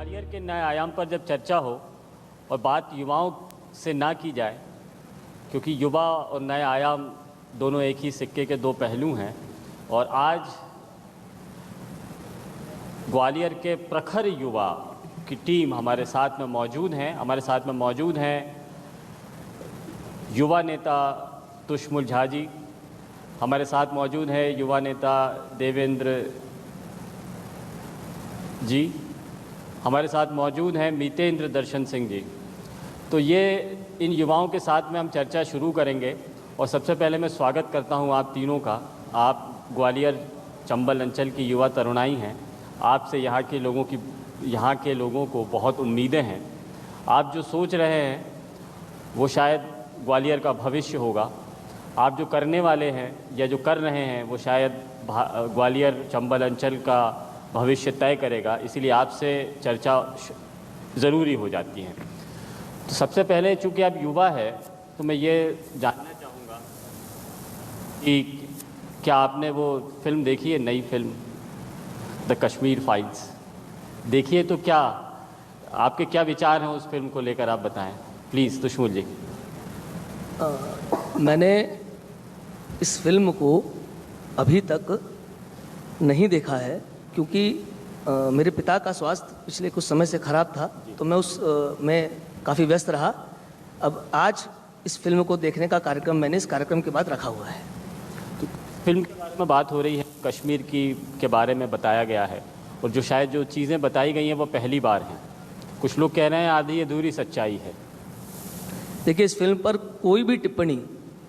ग्वालियर के नए आयाम पर जब चर्चा हो और बात युवाओं से ना की जाए, क्योंकि युवा और नए आयाम दोनों एक ही सिक्के के दो पहलू हैं। और आज ग्वालियर के प्रखर युवा की टीम हमारे साथ में मौजूद हैं। हमारे साथ में मौजूद हैं युवा नेता तुष्मुल झा जी, हमारे साथ मौजूद है युवा नेता देवेंद्र जी, हमारे साथ मौजूद हैं मितेंद्र दर्शन सिंह जी। तो ये इन युवाओं के साथ में हम चर्चा शुरू करेंगे। और सबसे पहले मैं स्वागत करता हूं आप तीनों का। आप ग्वालियर चंबल अंचल की युवा तरुणाई हैं। आपसे यहाँ के लोगों को बहुत उम्मीदें हैं। आप जो सोच रहे हैं वो शायद ग्वालियर का भविष्य होगा। आप जो करने वाले हैं या जो कर रहे हैं वो शायद ग्वालियर चंबल अंचल का भविष्य तय करेगा। इसीलिए आपसे चर्चा ज़रूरी हो जाती है। तो सबसे पहले चूँकि आप युवा है तो मैं ये जानना चाहूँगा कि क्या आपने वो फिल्म देखी है, नई फिल्म द कश्मीर फाइल्स देखी है? तो क्या आपके क्या विचार हैं उस फिल्म को लेकर, आप बताएं प्लीज़ तुष्मुल जी। मैंने इस फिल्म को अभी तक नहीं देखा है क्योंकि मेरे पिता का स्वास्थ्य पिछले कुछ समय से ख़राब था, तो मैं मैं काफ़ी व्यस्त रहा। अब आज इस फिल्म को देखने का कार्यक्रम मैंने इस कार्यक्रम के बाद रखा हुआ है। तो फिल्म के बारे में बात हो रही है, कश्मीर के बारे में बताया गया है और जो चीज़ें बताई गई हैं वो पहली बार हैं। कुछ लोग कह रहे हैं आधी अधूरी सच्चाई है। देखिए, इस फिल्म पर कोई भी टिप्पणी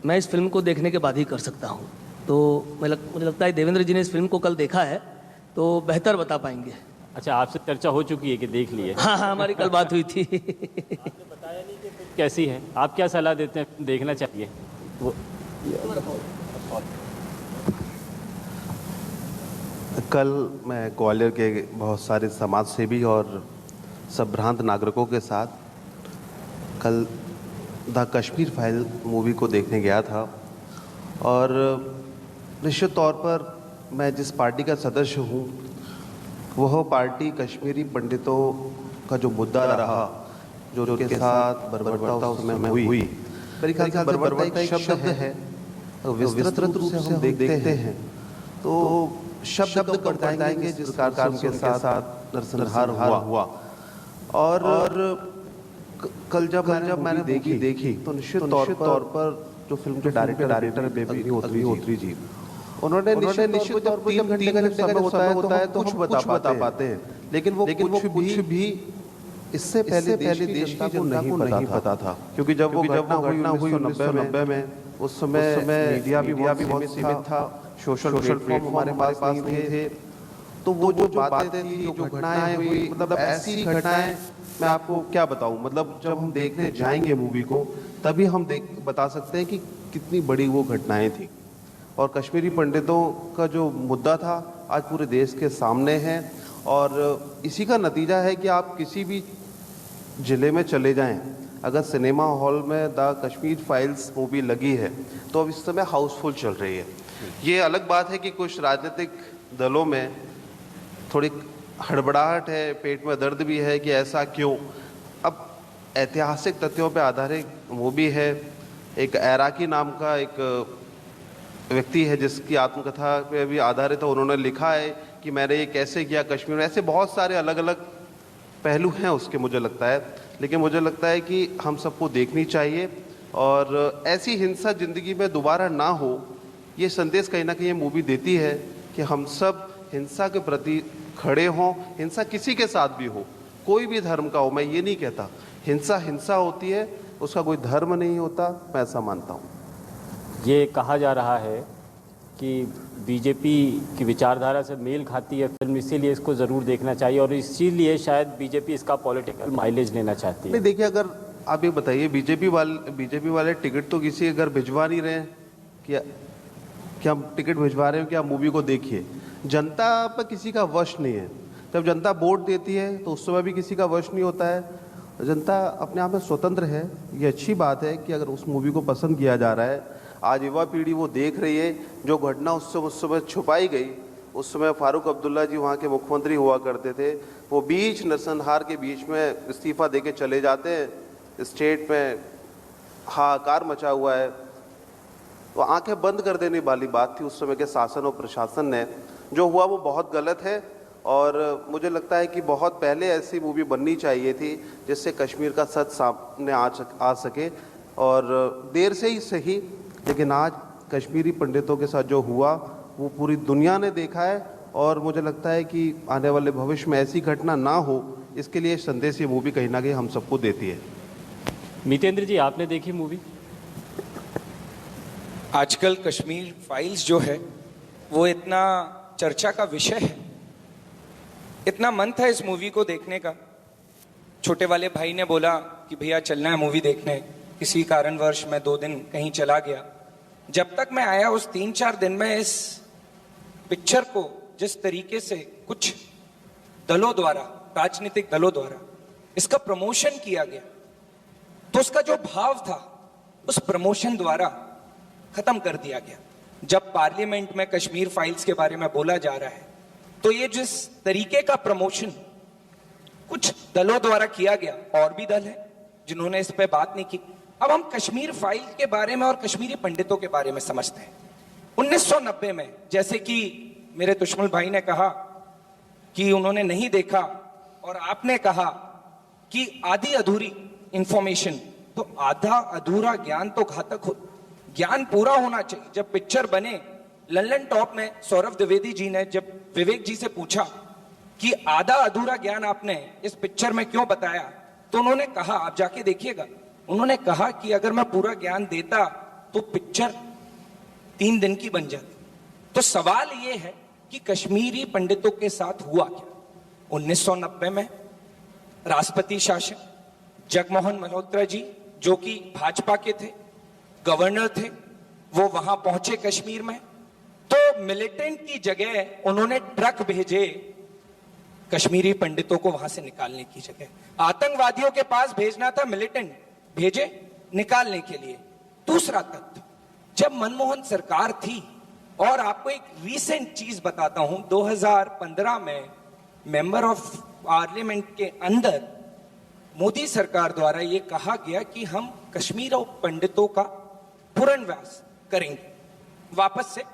मैं इस फिल्म को देखने के बाद ही कर सकता हूँ। तो मुझे लगता है देवेंद्र जी ने इस फिल्म को कल देखा है तो बेहतर बता पाएंगे। अच्छा, आपसे चर्चा हो चुकी है कि देख लिए? हाँ, हमारी कल बात हुई थी। आपने बताया नहीं कि फिल्म कैसी है, आप क्या सलाह देते हैं? देखना चाहिए वो? कल मैं ग्वालियर के बहुत सारे समाज सेवी और संभ्रांत नागरिकों के साथ कल द कश्मीर फाइल मूवी को देखने गया था। और निश्चित तौर पर मैं जिस पार्टी का सदस्य हूँ वह पार्टी कश्मीरी पंडितों का जो मुद्दा रहा, जो उनके साथ बर्बरता उस समय में हुई, मेरे ख्याल से बर्बरता एक शब्द है, विस्तृत रूप से हम देखते हैं तो शब्द पर जाएंगे जिस प्रकार उनके साथ नरसंहार हुआ। और कल जब मैंने देखी तो निश्चित तौर पर जो फिल्म के डायरेक्टर बेबी अग्निहोत्री जी, उन्होंने निश्चित तौर पर जब 3 घंटे का समय होता है तो कुछ बता पाते हैं, लेकिन वो कुछ भी इससे पहले देश की जनता को नहीं पता था। क्योंकि जब वो घटना हुई 1990 में, उस समय मीडिया भी बहुत सीमित था, सोशल प्लेटफॉर्म हमारे पास नहीं थे। तो वो जो बातें थी, जो घटनाएं हुई, मतलब ऐसी घटनाएं मैं आपको क्या बताऊं। मतलब जब हम देखने जाएंगे मूवी को तभी हम बता सकते हैं कि कितनी बड़ी वो घटनाएं थी। और कश्मीरी पंडितों का जो मुद्दा था आज पूरे देश के सामने है। और इसी का नतीजा है कि आप किसी भी ज़िले में चले जाएं, अगर सिनेमा हॉल में द कश्मीर फाइल्स मूवी लगी है तो अब इस समय हाउसफुल चल रही है। ये अलग बात है कि कुछ राजनीतिक दलों में थोड़ी हड़बड़ाहट है, पेट में दर्द भी है कि ऐसा क्यों। अब ऐतिहासिक तथ्यों पर आधारित मूवी है। एक ऐराकी नाम का एक व्यक्ति है जिसकी आत्मकथा पे भी आधारित है। उन्होंने लिखा है कि मैंने ये कैसे किया कश्मीर में। ऐसे बहुत सारे अलग अलग पहलू हैं उसके, मुझे लगता है। लेकिन मुझे लगता है कि हम सबको देखनी चाहिए और ऐसी हिंसा ज़िंदगी में दोबारा ना हो, ये संदेश कहीं ना कहीं ये मूवी देती है कि हम सब हिंसा के प्रति खड़े हों। हिंसा किसी के साथ भी हो, कोई भी धर्म का हो, मैं ये नहीं कहता। हिंसा होती है, उसका कोई धर्म नहीं होता, मैं ऐसा मानता हूँ। ये कहा जा रहा है कि बीजेपी की विचारधारा से मेल खाती है फिल्म, इसीलिए इसको ज़रूर देखना चाहिए और इसीलिए शायद बीजेपी इसका पॉलिटिकल माइलेज लेना चाहती है। नहीं, देखिए, अगर आप ये बताइए, बीजेपी वाले टिकट तो किसी के घर भिजवा नहीं रहे हैं कि हम टिकट भिजवा रहे हैं कि आप मूवी को देखिए। जनता पर किसी का वश नहीं है। जब जनता वोट देती है तो उस समय भी किसी का वश नहीं होता है। जनता अपने आप में स्वतंत्र है। ये अच्छी बात है कि अगर उस मूवी को पसंद किया जा रहा है, आज युवा पीढ़ी वो देख रही है। जो घटना उस समय छुपाई गई, उस समय फारूक अब्दुल्ला जी वहाँ के मुख्यमंत्री हुआ करते थे, वो बीच नरसंहार के बीच में इस्तीफा देके चले जाते हैं। स्टेट में हाहाकार मचा हुआ है। तो आंखें बंद कर देने वाली बात थी उस समय के शासन और प्रशासन ने। जो हुआ वो बहुत गलत है और मुझे लगता है कि बहुत पहले ऐसी मूवी बननी चाहिए थी जिससे कश्मीर का सच सामने आ सके। और देर से ही सही, लेकिन आज कश्मीरी पंडितों के साथ जो हुआ वो पूरी दुनिया ने देखा है और मुझे लगता है कि आने वाले भविष्य में ऐसी घटना ना हो, इसके लिए संदेश ये मूवी कहीं ना कहीं हम सबको देती है। मितेंद्र जी, आपने देखी मूवी? आजकल कश्मीर फाइल्स जो है वो इतना चर्चा का विषय है, इतना मन था इस मूवी को देखने का। छोटे वाले भाई ने बोला कि भैया चलना है मूवी देखने, किसी कारणवश मैं 2 दिन कहीं चला गया। जब तक मैं आया उस 3-4 दिन में इस पिक्चर को जिस तरीके से कुछ दलों द्वारा, राजनीतिक दलों द्वारा इसका प्रमोशन किया गया, तो उसका जो भाव था उस प्रमोशन द्वारा खत्म कर दिया गया। जब पार्लियामेंट में कश्मीर फाइल्स के बारे में बोला जा रहा है तो ये जिस तरीके का प्रमोशन कुछ दलों द्वारा किया गया, और भी दल हैं जिन्होंने इस पे बात नहीं की। अब हम कश्मीर फाइल के बारे में और कश्मीरी पंडितों के बारे में समझते हैं। 1990 में, जैसे कि मेरे दुश्मन भाई ने कहा कि उन्होंने नहीं देखा और आपने कहा कि आधी अधूरी इंफॉर्मेशन, तो आधा अधूरा ज्ञान तो घातक हो, ज्ञान पूरा होना चाहिए। जब पिक्चर बने लंदन टॉप में सौरभ द्विवेदी जी ने जब विवेक जी से पूछा कि आधा अधूरा ज्ञान आपने इस पिक्चर में क्यों बताया, तो उन्होंने कहा, आप जाके देखिएगा, उन्होंने कहा कि अगर मैं पूरा ज्ञान देता तो पिक्चर 3 दिन की बन जाती। तो सवाल यह है कि कश्मीरी पंडितों के साथ हुआ क्या। 1990 में राष्ट्रपति शासन, जगमोहन मल्होत्रा जी जो कि भाजपा के थे, गवर्नर थे, वो वहां पहुंचे कश्मीर में, तो मिलिटेंट की जगह उन्होंने ट्रक भेजे कश्मीरी पंडितों को वहां से निकालने की जगह। आतंकवादियों के पास भेजना था, मिलिटेंट भेजे निकालने के लिए। दूसरा तथ्य, जब मनमोहन सरकार थी, और आपको एक रीसेंट चीज बताता हूं, 2015 में मेंबर ऑफ पार्लियामेंट के अंदर मोदी सरकार द्वारा यह कहा गया कि हम कश्मीर और पंडितों का पुनर्वास करेंगे वापस से।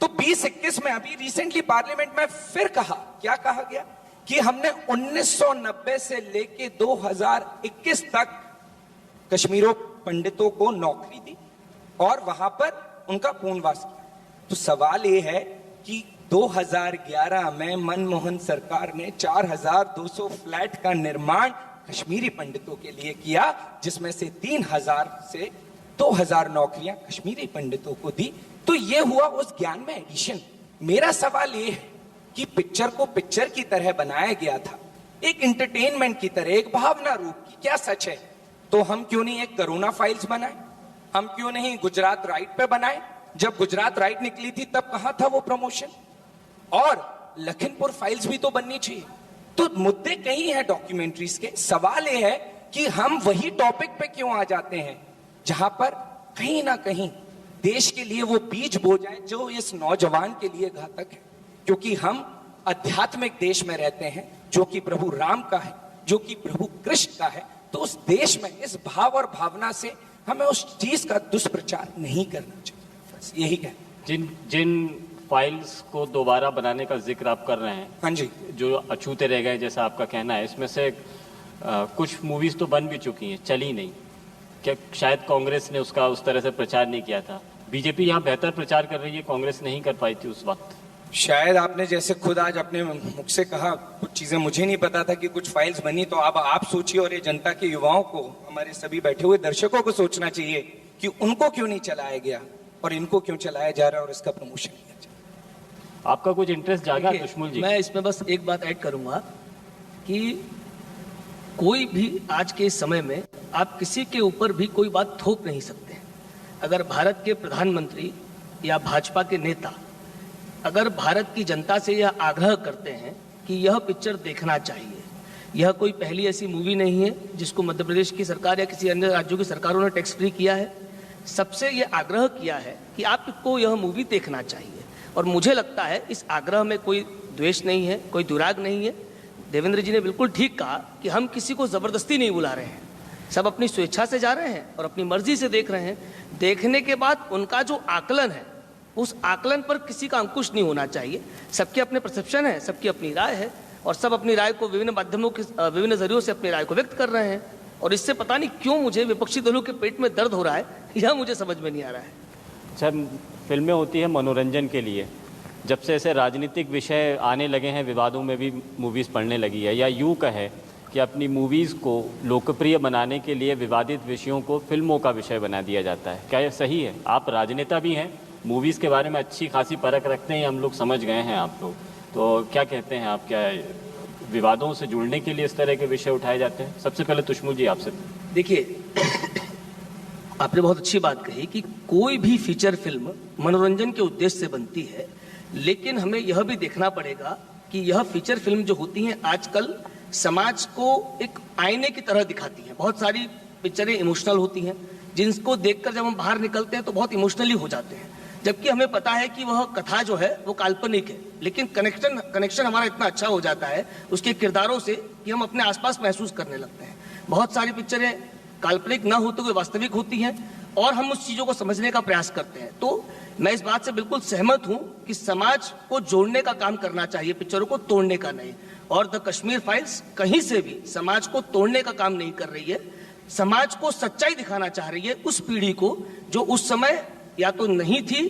तो 2021 में अभी रिसेंटली पार्लियामेंट में फिर कहा, क्या कहा गया कि हमने 1990 से लेके 2021 तक कश्मीरों पंडितों को नौकरी दी और वहां पर उनका पुनर्वास किया। तो सवाल यह है कि 2011 में मनमोहन सरकार ने 4200 फ्लैट का निर्माण कश्मीरी पंडितों के लिए किया, जिसमें से 3000 से 2000 नौकरियां कश्मीरी पंडितों को दी। तो ये हुआ उस ज्ञान में एडिशन। मेरा सवाल ये है कि पिक्चर को पिक्चर की तरह बनाया गया था, एक एंटरटेनमेंट की तरह, एक भावना रूप की, क्या सच है? तो हम क्यों नहीं एक करोना फाइल्स बनाए? हम क्यों नहीं गुजरात राइट पे बनाए? जब गुजरात राइट निकली थी तब कहां था वो प्रमोशन? और लखनपुर फाइल्स भी तो बननी चाहिए। तो मुद्दे कहीं है डॉक्यूमेंट्रीज के। सवाल ये है कि हम वही टॉपिक पे क्यों आ जाते हैं जहां पर कहीं ना कहीं देश के लिए वो बीज बो जाए जो इस नौजवान के लिए घातक है। क्योंकि हम आध्यात्मिक देश में रहते हैं जो कि प्रभु राम का है, जो कि प्रभु कृष्ण का है। तो उस देश में इस भाव और भावना से हमें उस चीज का दुष्प्रचार नहीं करना चाहिए। बस यही है। जिन फाइल्स को दोबारा बनाने का जिक्र आप कर रहे हैं, हाँ जी, जो अछूते रह गए जैसा आपका कहना है, इसमें से कुछ मूवीज तो बन भी चुकी हैं, चली नहीं। क्या शायद कांग्रेस ने उसका उस तरह से प्रचार नहीं किया था? बीजेपी यहाँ बेहतर प्रचार कर रही है, कांग्रेस नहीं कर पाई थी उस वक्त। शायद आपने जैसे खुद आज अपने मुख से कहा, कुछ चीजें मुझे नहीं पता था कि कुछ फाइल्स बनी। तो अब आप सोचिए और ये जनता के युवाओं को, हमारे सभी बैठे हुए दर्शकों को सोचना चाहिए कि उनको क्यों नहीं चलाया गया और इनको क्यों चलाया जा रहा है और इसका प्रमोशन किया जा रहा है। आपका कुछ इंटरेस्ट जागा दुश्मन जी? मैं इसमें बस एक बात ऐड करूंगा कि कोई भी आज के समय में आप किसी के ऊपर भी कोई बात थोप नहीं सकते। अगर भारत के प्रधानमंत्री या भाजपा के नेता अगर भारत की जनता से यह आग्रह करते हैं कि यह पिक्चर देखना चाहिए, यह कोई पहली ऐसी मूवी नहीं है जिसको मध्य प्रदेश की सरकार या किसी अन्य राज्यों की सरकारों ने टैक्स फ्री किया है। सबसे यह आग्रह किया है कि आपको यह मूवी देखना चाहिए। और मुझे लगता है इस आग्रह में कोई द्वेष नहीं है, कोई दुराग नहीं है। देवेंद्र जी ने बिल्कुल ठीक कहा कि हम किसी को ज़बरदस्ती नहीं बुला रहे हैं, सब अपनी स्वेच्छा से जा रहे हैं और अपनी मर्जी से देख रहे हैं। देखने के बाद उनका जो आकलन है, उस आकलन पर किसी का अंकुश नहीं होना चाहिए। सबके अपने परसेप्शन है, सबकी अपनी राय है और सब अपनी राय को विभिन्न माध्यमों के विभिन्न जरियों से अपनी राय को व्यक्त कर रहे हैं। और इससे पता नहीं क्यों मुझे विपक्षी दलों के पेट में दर्द हो रहा है, यह मुझे समझ में नहीं आ रहा है। अच्छा, फिल्में होती हैं मनोरंजन के लिए। जब से ऐसे राजनीतिक विषय आने लगे हैं, विवादों में भी मूवीज़ पढ़ने लगी है, या यूँ कहे कि अपनी मूवीज़ को लोकप्रिय बनाने के लिए विवादित विषयों को फिल्मों का विषय बना दिया जाता है। क्या यह सही है? आप राजनेता भी हैं, मूवीज़ के बारे में अच्छी खासी परख रखते हैं, हम लोग समझ गए हैं आप लोग, तो क्या कहते हैं आप, क्या विवादों से जुड़ने के लिए इस तरह के विषय उठाए जाते हैं? सबसे पहले तुष्मुल जी आपसे। देखिए, आपने बहुत अच्छी बात कही कि कोई भी फीचर फिल्म मनोरंजन के उद्देश्य से बनती है, लेकिन हमें यह भी देखना पड़ेगा कि यह फीचर फिल्म जो होती हैं आजकल समाज को एक आईने की तरह दिखाती हैं। बहुत सारी पिक्चरें इमोशनल होती हैं, जिनको देखकर जब हम बाहर निकलते हैं तो बहुत इमोशनली हो जाते हैं, जबकि हमें पता है कि वह कथा जो है वो काल्पनिक है, लेकिन कनेक्शन हमारा इतना अच्छा हो जाता है उसके किरदारों से कि हम अपने आसपास महसूस करने लगते हैं। बहुत सारी पिक्चरें काल्पनिक ना होते हुए वास्तविक होती हैं और हम उस चीज़ों को समझने का प्रयास करते हैं। तो मैं इस बात से बिल्कुल सहमत हूं कि समाज को जोड़ने का काम करना चाहिए, पिक्चरों को तोड़ने का नहीं। और द कश्मीर फाइल्स कहीं से भी समाज को तोड़ने का काम नहीं कर रही है, समाज को सच्चाई दिखाना चाह रही है, उस पीढ़ी को जो उस समय या तो नहीं थी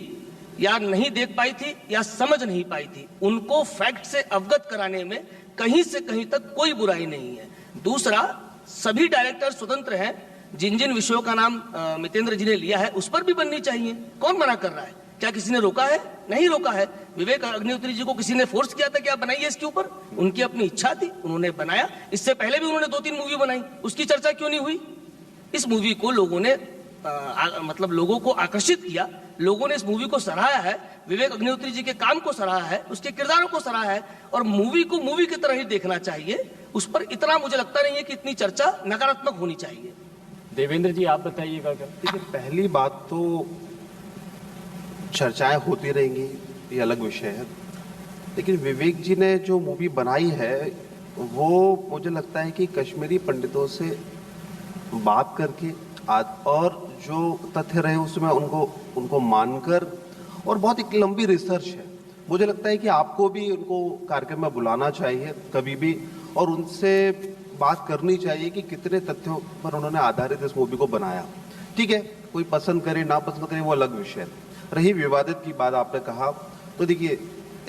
या नहीं देख पाई थी या समझ नहीं पाई थी, उनको फैक्ट से अवगत कराने में कहीं से कहीं तक कोई बुराई नहीं है। दूसरा, सभी डायरेक्टर स्वतंत्र हैं, जिन जिन विषयों का नाम मितेंद्र जी ने लिया है उस पर भी बननी चाहिए। कौन मना कर रहा है? क्या किसी ने रोका है? नहीं रोका है। विवेक अग्निहोत्री जी को किसी ने फोर्स किया था कि आप बनाइए इसके ऊपर? उनकी अपनी इच्छा थी, उन्होंने बनाया। इससे पहले भी उन्होंने 2-3 मूवी बनाई, उसकी चर्चा क्यों नहीं हुई? इस मूवी को लोगों ने मतलब लोगों को आकर्षित किया, लोगों ने इस मूवी को सराहा है, विवेक अग्निहोत्री जी के काम को सराहा है, उसके किरदारों को सराहा है और मूवी को मूवी की तरह ही देखना चाहिए। उस पर इतना मुझे लगता नहीं है कि इतनी चर्चा नकारात्मक होनी चाहिए। देवेंद्र जी आप बताइएगा। क्या देखिए, पहली बात तो चर्चाएं होती रहेंगी, ये अलग विषय है, लेकिन विवेक जी ने जो मूवी बनाई है वो मुझे लगता है कि कश्मीरी पंडितों से बात करके और जो तथ्य रहे उसमें उनको मानकर, और बहुत एक लंबी रिसर्च है, मुझे लगता है कि आपको भी उनको कार्यक्रम में बुलाना चाहिए कभी भी और उनसे बात करनी चाहिए कि कितने तथ्यों पर उन्होंने आधारित इस मूवी को बनाया। ठीक है, कोई पसंद करे ना पसंद करे वो अलग विषय है। रही विवादित की बात आपने कहा, तो देखिए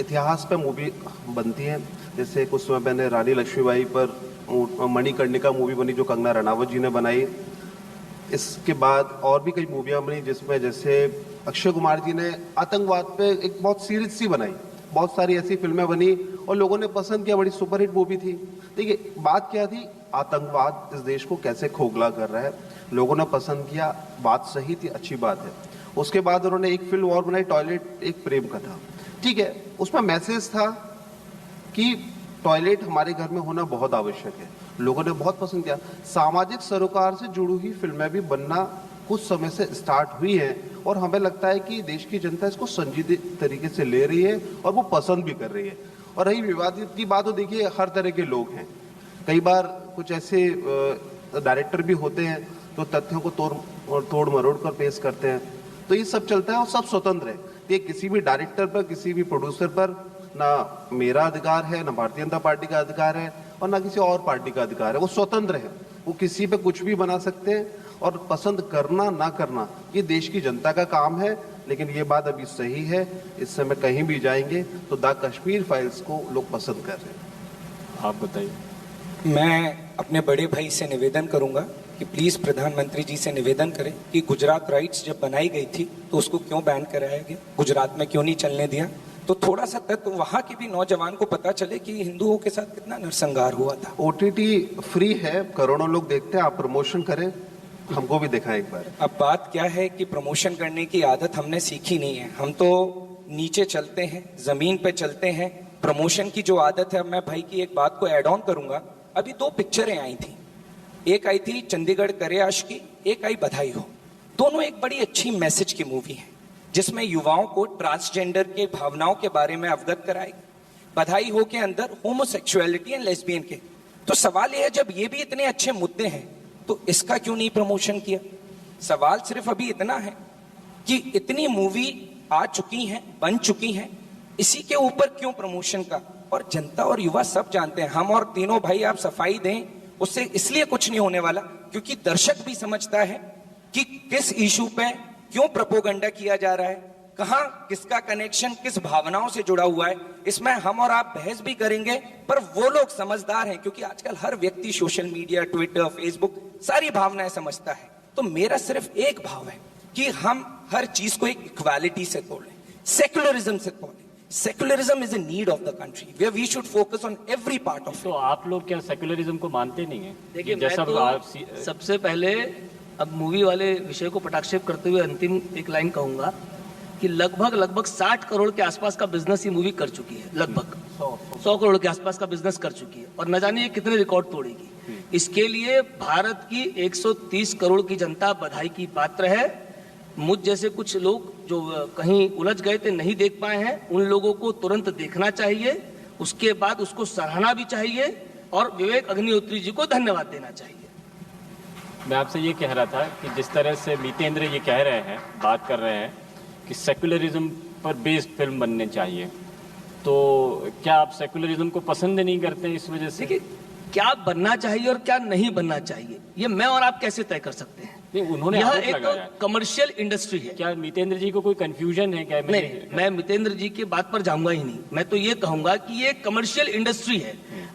इतिहास पे मूवी बनती है, जैसे कुछ समय पहले रानी लक्ष्मीबाई पर मणिकर्णिका मूवी बनी जो कंगना रनावत जी ने बनाई। इसके बाद और भी कई मूवियाँ बनी जिसमें जैसे अक्षय कुमार जी ने आतंकवाद पे एक बहुत सीरीज सी बनाई, बहुत सारी ऐसी फिल्में बनी और लोगों ने पसंद किया, बड़ी सुपरहिट मूवी थी। देखिए बात क्या थी, आतंकवाद इस देश को कैसे खोखला कर रहा है, लोगों ने पसंद किया, बात सही थी, अच्छी बात है। उसके बाद उन्होंने एक फिल्म और बनाई, टॉयलेट एक प्रेम कथा। ठीक है, उसमें मैसेज था कि टॉयलेट हमारे घर में होना बहुत आवश्यक है, लोगों ने बहुत पसंद किया। सामाजिक सरोकार से जुड़ी हुई फिल्में भी बनना कुछ समय से स्टार्ट हुई हैं और हमें लगता है कि देश की जनता इसको संजीदे तरीके से ले रही है और वो पसंद भी कर रही है। और रही विवादित की बात, तो देखिए हर तरह के लोग हैं, कई बार कुछ ऐसे डायरेक्टर भी होते हैं जो तथ्यों को तोड़ मरोड़ कर पेश करते हैं, तो ये सब चलता है और सब स्वतंत्र है। ये किसी भी डायरेक्टर पर, किसी भी प्रोड्यूसर पर ना मेरा अधिकार है, ना भारतीय जनता पार्टी का अधिकार है और ना किसी और पार्टी का अधिकार है। वो स्वतंत्र है, वो किसी पे कुछ भी बना सकते हैं और पसंद करना ना करना ये देश की जनता का काम है। लेकिन ये बात अभी सही है, इस समय कहीं भी जाएंगे तो द कश्मीर फाइल्स को लोग पसंद कर रहे हैं। आप बताइए। मैं अपने बड़े भाई से निवेदन करूंगा कि प्लीज़ प्रधानमंत्री जी से निवेदन करें कि गुजरात राइट्स जब बनाई गई थी तो उसको क्यों बैन कराया गया, गुजरात में क्यों नहीं चलने दिया, तो थोड़ा सा तत्व वहाँ के भी नौजवान को पता चले कि हिंदुओं के साथ कितना नरसंहार हुआ था। OTT फ्री है, करोड़ों लोग देखते हैं, आप प्रमोशन करें, हमको भी दिखाएं एक बार। अब बात क्या है कि प्रमोशन करने की आदत हमने सीखी नहीं है, हम तो नीचे चलते हैं, जमीन पे चलते हैं। प्रमोशन की जो आदत है, मैं भाई की एक बात को ऐड ऑन करूंगा। अभी 2 पिक्चरें आई थी, एक आई थी चंडीगढ़ करे आशिकी, एक आई बधाई हो। दोनों एक बड़ी अच्छी मैसेज की मूवी है जिसमें युवाओं को ट्रांसजेंडर के भावनाओं के बारे में अवगत कराएगी, बधाई हो के अंदर होमोसेक्सुअलिटी एंड लेस्बियन के। तो सवाल यह है, जब ये भी इतने अच्छे मुद्दे हैं तो इसका क्यों नहीं प्रमोशन किया? सवाल सिर्फ अभी इतना है कि इतनी मूवी आ चुकी हैं, बन चुकी हैं, इसी के ऊपर क्यों प्रमोशन का? और जनता और युवा सब जानते हैं, हम और तीनों भाई आप सफाई दें उससे इसलिए कुछ नहीं होने वाला, क्योंकि दर्शक भी समझता है कि किस इशू पे क्यों प्रोपोगंडा किया जा रहा है, कहां किसका कनेक्शन किस भावनाओं से जुड़ा हुआ है। इसमें हम और आप बहस भी करेंगे, पर वो लोग समझदार हैं, क्योंकि आजकल हर व्यक्ति सोशल मीडिया, ट्विटर, फेसबुक सारी भावनाएं समझता है। तो मेरा सिर्फ एक भाव है कि हम हर चीज को एक इक्वालिटी से तोड़ें, सेक्युलरिज्म से तोड़ें। Secularism is a need of the country where we should focus on every part of. तो आप लोग क्या सेक्युलरिज्म को मानते नहीं हैं? देखिए, जैसा मैं तो आप सबसे पहले अब मूवी वाले विषय को पटाक्षेप करते हुए अंतिम एक लाइन कहूंगा कि लगभग 60 करोड़ के आसपास का बिजनेस ये मूवी कर चुकी है। लगभग 100 करोड़ के आसपास का बिजनेस कर चुकी है, और न जाने ये कितने रिकॉर्ड तोड़ेगी। इसके लिए भारत की 130 करोड़ की जनता बधाई की पात्र है। मुझ जैसे कुछ लोग जो कहीं उलझ गए थे, नहीं देख पाए हैं, उन लोगों को तुरंत देखना चाहिए, उसके बाद उसको सराहना भी चाहिए और विवेक अग्निहोत्री जी को धन्यवाद देना चाहिए। मैं आपसे ये कह रहा था कि जिस तरह से मितेंद्र ये कह रहे हैं, बात कर रहे हैं कि सेक्युलरिज्म पर बेस्ड फिल्म बनने चाहिए, तो क्या आप सेक्युलरिज्म को पसंद नहीं करते हैं इस वजह से? देखिए, क्या बनना चाहिए और क्या नहीं बनना चाहिए ये मैं और आप कैसे तय कर सकते हैं? नहीं, उन्होंने यह आरोप एक लगाया। कमर्शियल इंडस्ट्री है। क्या मितेंद्र जी को कोई कंफ्यूजन है क्या? नहीं, मैं मितेंद्र जी की बात पर जाऊंगा ही नहीं। मैं तो ये कहूंगा कि ये कमर्शियल इंडस्ट्री है।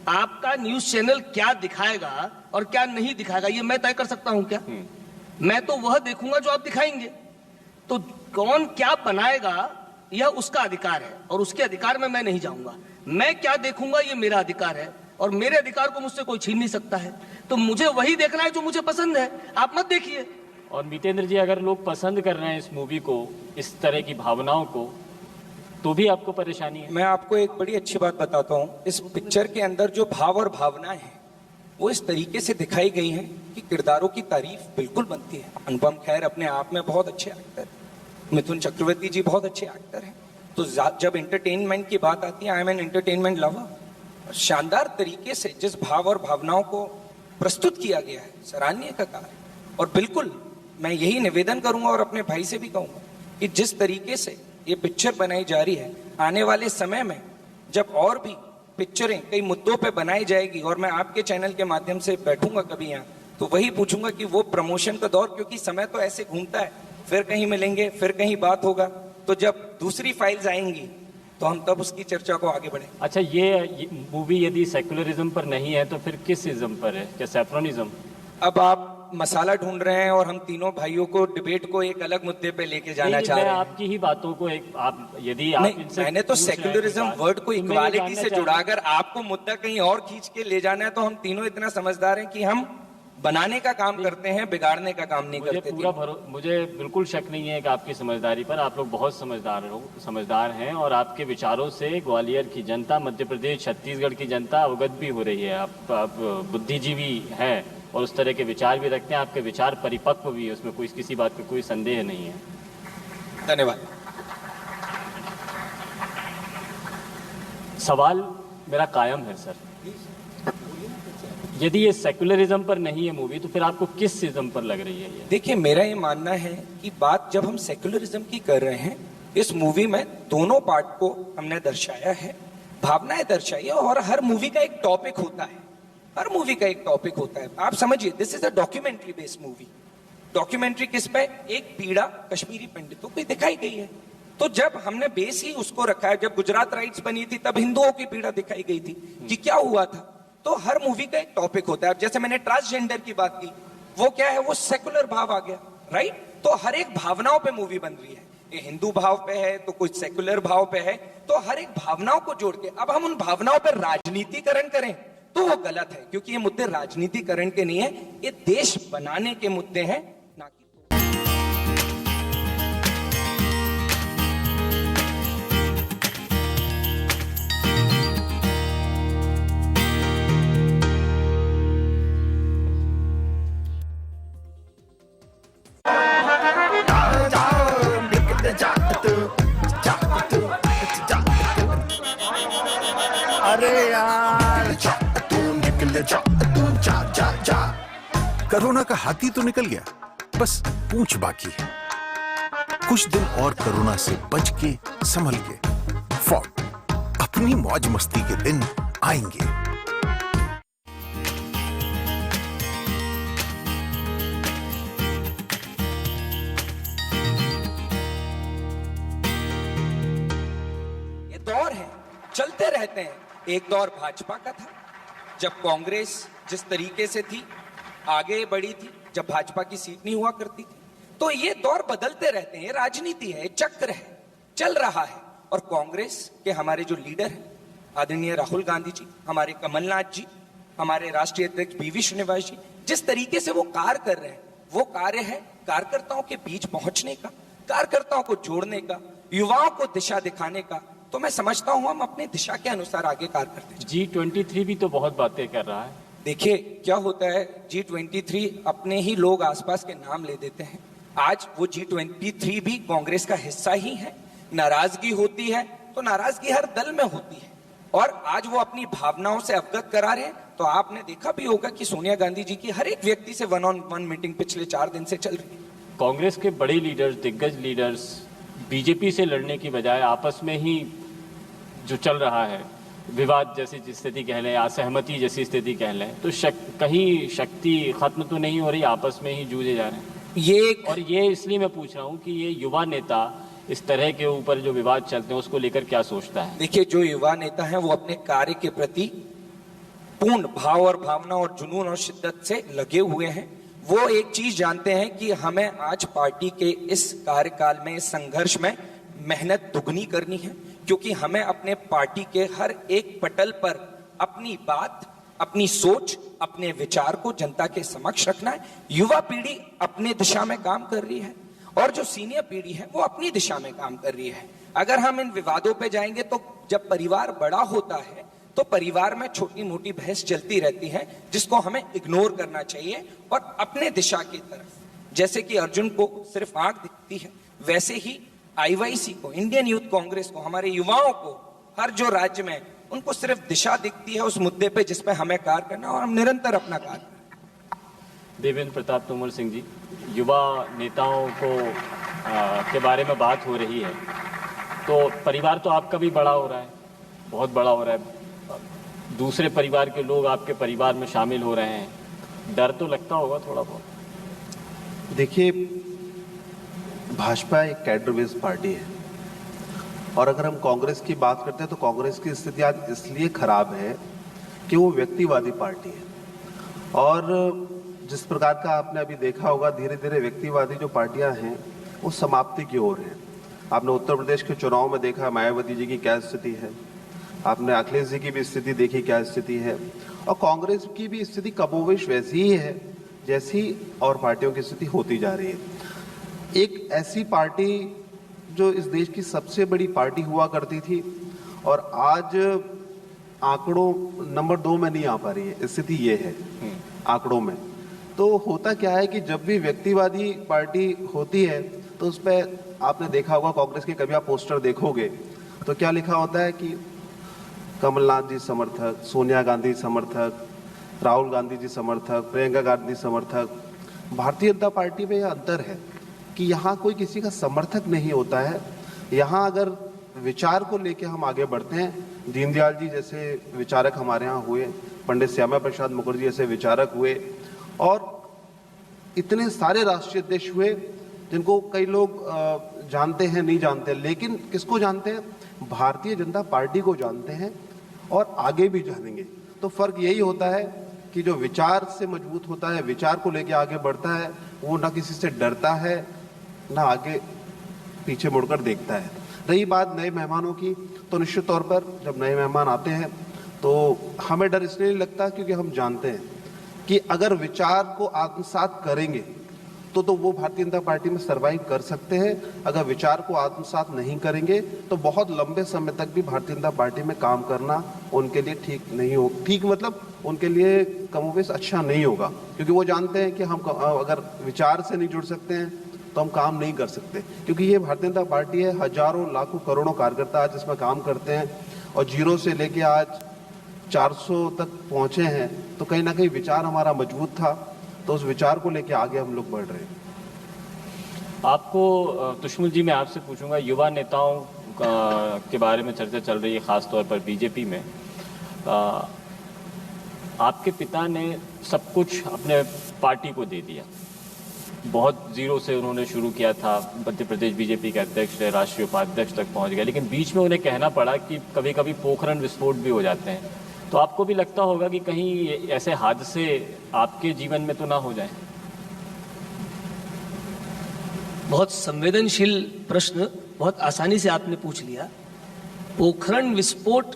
आपका न्यूज चैनल क्या दिखाएगा और क्या नहीं दिखाएगा ये मैं तय कर सकता हूं क्या? मैं तो वह देखूंगा जो आप दिखाएंगे। तो कौन क्या बनाएगा यह उसका अधिकार है, और उसके अधिकार में मैं नहीं जाऊंगा। मैं क्या देखूंगा ये मेरा अधिकार है, और मेरे अधिकार को मुझसे कोई छीन नहीं सकता है। तो मुझे वही देखना है जो मुझे पसंद है, आप मत देखिए। और मितेंद्र जी, अगर लोग पसंद कर रहे हैं इस मूवी को, इस तरह की भावनाओं को, तो भी आपको परेशानी है? मैं आपको एक बड़ी अच्छी बात बताता हूं, इस पिक्चर के अंदर जो भाव और भावनाएं हैं वो इस तरीके से दिखाई गई हैं कि किरदारों की तारीफ बिल्कुल बनती है। अनुपम खेर अपने आप में बहुत अच्छे एक्टर, मिथुन चक्रवर्ती जी बहुत अच्छे एक्टर हैं। तो जब एंटरटेनमेंट की बात आती है, I am an entertainment lover. शानदार तरीके से जिस भाव और भावनाओं को प्रस्तुत किया गया है, सराहनीय का कार्य। और बिल्कुल मैं यही निवेदन करूंगा और अपने भाई से भी कहूंगा कि जिस तरीके से ये पिक्चर बनाई जा रही है, आने वाले समय में जब और भी पिक्चरें कई मुद्दों पे बनाई जाएगी, और मैं आपके चैनल के माध्यम से बैठूंगा कभी यहाँ, तो वही पूछूंगा कि वो प्रमोशन का दौर, क्योंकि समय तो ऐसे घूमता है, फिर कहीं मिलेंगे, फिर कहीं बात होगा, तो जब दूसरी फाइल्स आएंगी तो हम तब उसकी चर्चा को आगे बढ़ेंगे। अच्छा, ये मूवी यदि सेक्युलरिज्म पर नहीं है तो फिर किस इज्म पर है? क्या सैफ्रोनिज्म? अब आप मसाला ढूंढ रहे हैं और हम तीनों भाइयों को डिबेट को एक अलग मुद्दे पे लेके जाना चाह रहे हैं। मैं आपकी ही बातों को एक आप यदि आप नहीं, इनसे मैंने तो पूछ रहे हैं सेक्युलरिज्म बात, वर्ड को तो मैं ये इक्वालिटी से जानना जुड़ा, चाहता अगर आपको मुद्दा कहीं और खींच के ले जाना है तो हम तीनों इतना समझदार हैं कि हम बनाने का काम करते हैं, बिगाड़ने का काम नहीं करते। मुझे बिल्कुल शक नहीं है कि आपकी समझदारी पर, आप लोग बहुत समझदार हैं, और आपके विचारों से ग्वालियर की जनता, मध्य प्रदेश, छत्तीसगढ़ की जनता अवगत भी हो रही है। आप बुद्धिजीवी हैं और उस तरह के विचार भी रखते हैं, आपके विचार परिपक्व भी है, उसमें कोई किसी बात का कोई संदेह नहीं है। धन्यवाद। सवाल मेरा कायम है सर, यदि ये सेक्युलरिज्म पर नहीं है मूवी, तो फिर आपको किस इज्म पर लग रही है ये? देखिए, मेरा ये मानना है कि बात जब हम सेक्युलरिज्म की कर रहे हैं, इस मूवी में दोनों पार्ट को हमने दर्शाया है, भावनाएं दर्शाई है, और हर मूवी का एक टॉपिक होता है। हर मूवी का एक टॉपिक होता है। आप समझिए, this is a documentary based movie. Documentary किस पे? एक पीड़ा कश्मीरी पंडितों की दिखाई गई है। तो जब हमने बेस ही उसको रखा है, जब गुजरात राइट्स बनी थी तब हिंदुओं की पीड़ा दिखाई गई थी कि क्या हुआ था। तो हर मूवी का एक टॉपिक होता है। जैसे मैंने ट्रांसजेंडर की बात की, वो क्या है, वो सेकुलर भाव आ गया, राइट? तो हर एक भावनाओं पे मूवी बन रही है। ये हिंदू भाव पे है तो कुछ सेकुलर भाव पे है, तो हर एक भावनाओं को जोड़ के अब हम उन भावनाओं पर राजनीतिकरण करें तो वो गलत है, क्योंकि ये मुद्दे राजनीतिकरण के नहीं है, ये देश बनाने के मुद्दे हैं, ना कि Jack, कोरोना का हाथी तो निकल गया, बस पूंछ बाकी है। कुछ दिन और कोरोना से बच के संभल के फोर्ट, अपनी मौज मस्ती के दिन आएंगे। ये दौर है, चलते रहते हैं। एक दौर भाजपा का था, जब कांग्रेस जिस तरीके से थी, आगे बढ़ी थी, जब भाजपा की सीट नहीं हुआ करती थी। तो ये दौर बदलते रहते हैं, ये राजनीति है, चक्र है, चल रहा है। और कांग्रेस के हमारे जो लीडर हैं, आदरणीय राहुल गांधी जी, हमारे कमलनाथ जी, हमारे राष्ट्रीय अध्यक्ष बीवी श्रीनिवास जी, जिस तरीके से वो कार्य कर रहे हैं, वो कार्य है कार्यकर्ताओं के बीच पहुंचने का, कार्यकर्ताओं को जोड़ने का, युवाओं को दिशा दिखाने का। तो मैं समझता हूं हम अपनी दिशा के अनुसार आगे कार्य करते हैं। G23 भी तो बहुत बातें कर रहा है। देखिए क्या होता है, G23 अपने ही लोग आसपास के नाम ले देते हैं। आज वो G23 भी कांग्रेस का हिस्सा ही है। नाराजगी होती है तो नाराजगी हर दल में होती है, और आज वो अपनी भावनाओं से अवगत करा रहे हैं। तो आपने देखा भी होगा कि सोनिया गांधी जी की हर एक व्यक्ति से 1-on-1 मीटिंग पिछले 4 दिन से चल रही है। कांग्रेस के बड़े लीडर्स, दिग्गज लीडर्स बीजेपी से लड़ने की बजाय आपस में ही जो चल रहा है, विवाद जैसी स्थिति कह लें, असहमति जैसी स्थिति कह लें, तो कहीं शक्ति खत्म तो नहीं हो रही, आपस में ही जूझे जा रहे हैं। और ये इसलिए मैं पूछ रहा हूँ कि ये युवा नेता इस तरह के ऊपर जो विवाद चलते हैं उसको लेकर क्या सोचता है? देखिए, जो युवा नेता है वो अपने कार्य के प्रति पूर्ण भाव और भावना और जुनून और शिद्दत से लगे हुए हैं। वो एक चीज जानते हैं कि हमें आज पार्टी के इस कार्यकाल में, इस संघर्ष में मेहनत दुगनी करनी है, क्योंकि हमें अपने पार्टी के हर एक पटल पर अपनी बात, अपनी सोच, अपने विचार को जनता के समक्ष रखना है। युवा पीढ़ी अपने दिशा में काम कर रही है और जो सीनियर पीढ़ी है वो अपनी दिशा में काम कर रही है। अगर हम इन विवादों पे जाएंगे तो जब परिवार बड़ा होता है तो परिवार में छोटी मोटी बहस चलती रहती है, जिसको हमें इग्नोर करना चाहिए और अपने दिशा की तरफ, जैसे कि अर्जुन को सिर्फ आंख दिखती है, वैसे ही आईवाईसी को, इंडियन यूथ कांग्रेस को, हमारे युवाओं को हर जो राज्य में, उनको सिर्फ दिशा दिखती है उस मुद्दे पे जिसपे हमें कार्य करना, और हम निरंतर अपना कार्य करें। देवेंद्र प्रताप तोमर सिंह जी, युवा नेताओं को के बारे में बात हो रही है, तो परिवार तो आपका भी बड़ा हो रहा है, बहुत बड़ा हो रहा है, दूसरे परिवार के लोग आपके परिवार में शामिल हो रहे हैं, डर तो लगता होगा थोड़ा बहुत? देखिए, भाजपा एक कैडर बेस्ड पार्टी है, और अगर हम कांग्रेस की बात करते हैं तो कांग्रेस की स्थिति आज इसलिए खराब है कि वो व्यक्तिवादी पार्टी है। और जिस प्रकार का आपने अभी देखा होगा, धीरे धीरे व्यक्तिवादी जो पार्टियां हैं वो समाप्ति की ओर हैं। आपने उत्तर प्रदेश के चुनाव में देखा मायावती जी की क्या स्थिति है, आपने अखिलेश जी की भी स्थिति देखी क्या स्थिति है, और कांग्रेस की भी स्थिति कमोवेश वैसी ही है जैसी और पार्टियों की स्थिति होती जा रही है। एक ऐसी पार्टी जो इस देश की सबसे बड़ी पार्टी हुआ करती थी और आज आंकड़ों नंबर 2 में नहीं आ पा रही है, स्थिति ये है आंकड़ों में। तो होता क्या है कि जब भी व्यक्तिवादी पार्टी होती है तो उस पर आपने देखा होगा, कांग्रेस के कभी आप पोस्टर देखोगे तो क्या लिखा होता है कि कमलनाथ जी समर्थक, सोनिया गांधी समर्थक, राहुल गांधी जी समर्थक, प्रियंका गांधी समर्थक। भारतीय जनता पार्टी में यह अंतर है कि यहाँ कोई किसी का समर्थक नहीं होता है। यहाँ अगर विचार को लेके हम आगे बढ़ते हैं, दीनदयाल जी जैसे विचारक हमारे यहाँ हुए, पंडित श्यामा प्रसाद मुखर्जी जैसे विचारक हुए, और इतने सारे राष्ट्रीय अध्यक्ष हुए जिनको कई लोग जानते हैं, नहीं जानते, लेकिन किसको जानते हैं? भारतीय जनता पार्टी को जानते हैं और आगे भी जानेंगे। तो फर्क यही होता है कि जो विचार से मजबूत होता है, विचार को लेके आगे बढ़ता है, वो ना किसी से डरता है ना आगे पीछे मुड़कर देखता है। रही बात नए मेहमानों की, तो निश्चित तौर पर जब नए मेहमान आते हैं तो हमें डर इसलिए नहीं लगता क्योंकि हम जानते हैं कि अगर विचार को आत्मसात करेंगे तो वो भारतीय जनता पार्टी में सर्वाइव कर सकते हैं। अगर विचार को आत्मसात नहीं करेंगे तो बहुत लंबे समय तक भी भारतीय जनता पार्टी में काम करना उनके लिए ठीक नहीं हो, ठीक मतलब उनके लिए कमोबेश अच्छा नहीं होगा, क्योंकि वो जानते हैं कि हम अगर विचार से नहीं जुड़ सकते हैं तो हम काम नहीं कर सकते। क्योंकि ये भारतीय जनता पार्टी है, हजारों लाखों करोड़ों कार्यकर्ता आज इसमें काम करते हैं और जीरो से लेके आज 400 तक पहुंचे हैं, तो कहीं ना कहीं विचार हमारा मजबूत था। तो उस विचार को लेके आगे हम लोग बढ़ रहे हैं। आपको तुष्मुल जी मैं आपसे पूछूंगा, युवा नेताओं के बारे में चर्चा चल रही है ख़ास तौर पर बीजेपी में। आपके पिता ने सब कुछ अपने पार्टी को दे दिया, बहुत जीरो से उन्होंने शुरू किया था, मध्य प्रदेश बीजेपी के अध्यक्ष रहे, राष्ट्रीय उपाध्यक्ष तक पहुंच गए, लेकिन बीच में उन्हें कहना पड़ा कि कभी कभी पोखरण विस्फोट भी हो जाते हैं। तो आपको भी लगता होगा कि कहीं ऐसे हादसे आपके जीवन में तो ना हो जाएं? बहुत संवेदनशील प्रश्न बहुत आसानी से आपने पूछ लिया। पोखरण विस्फोट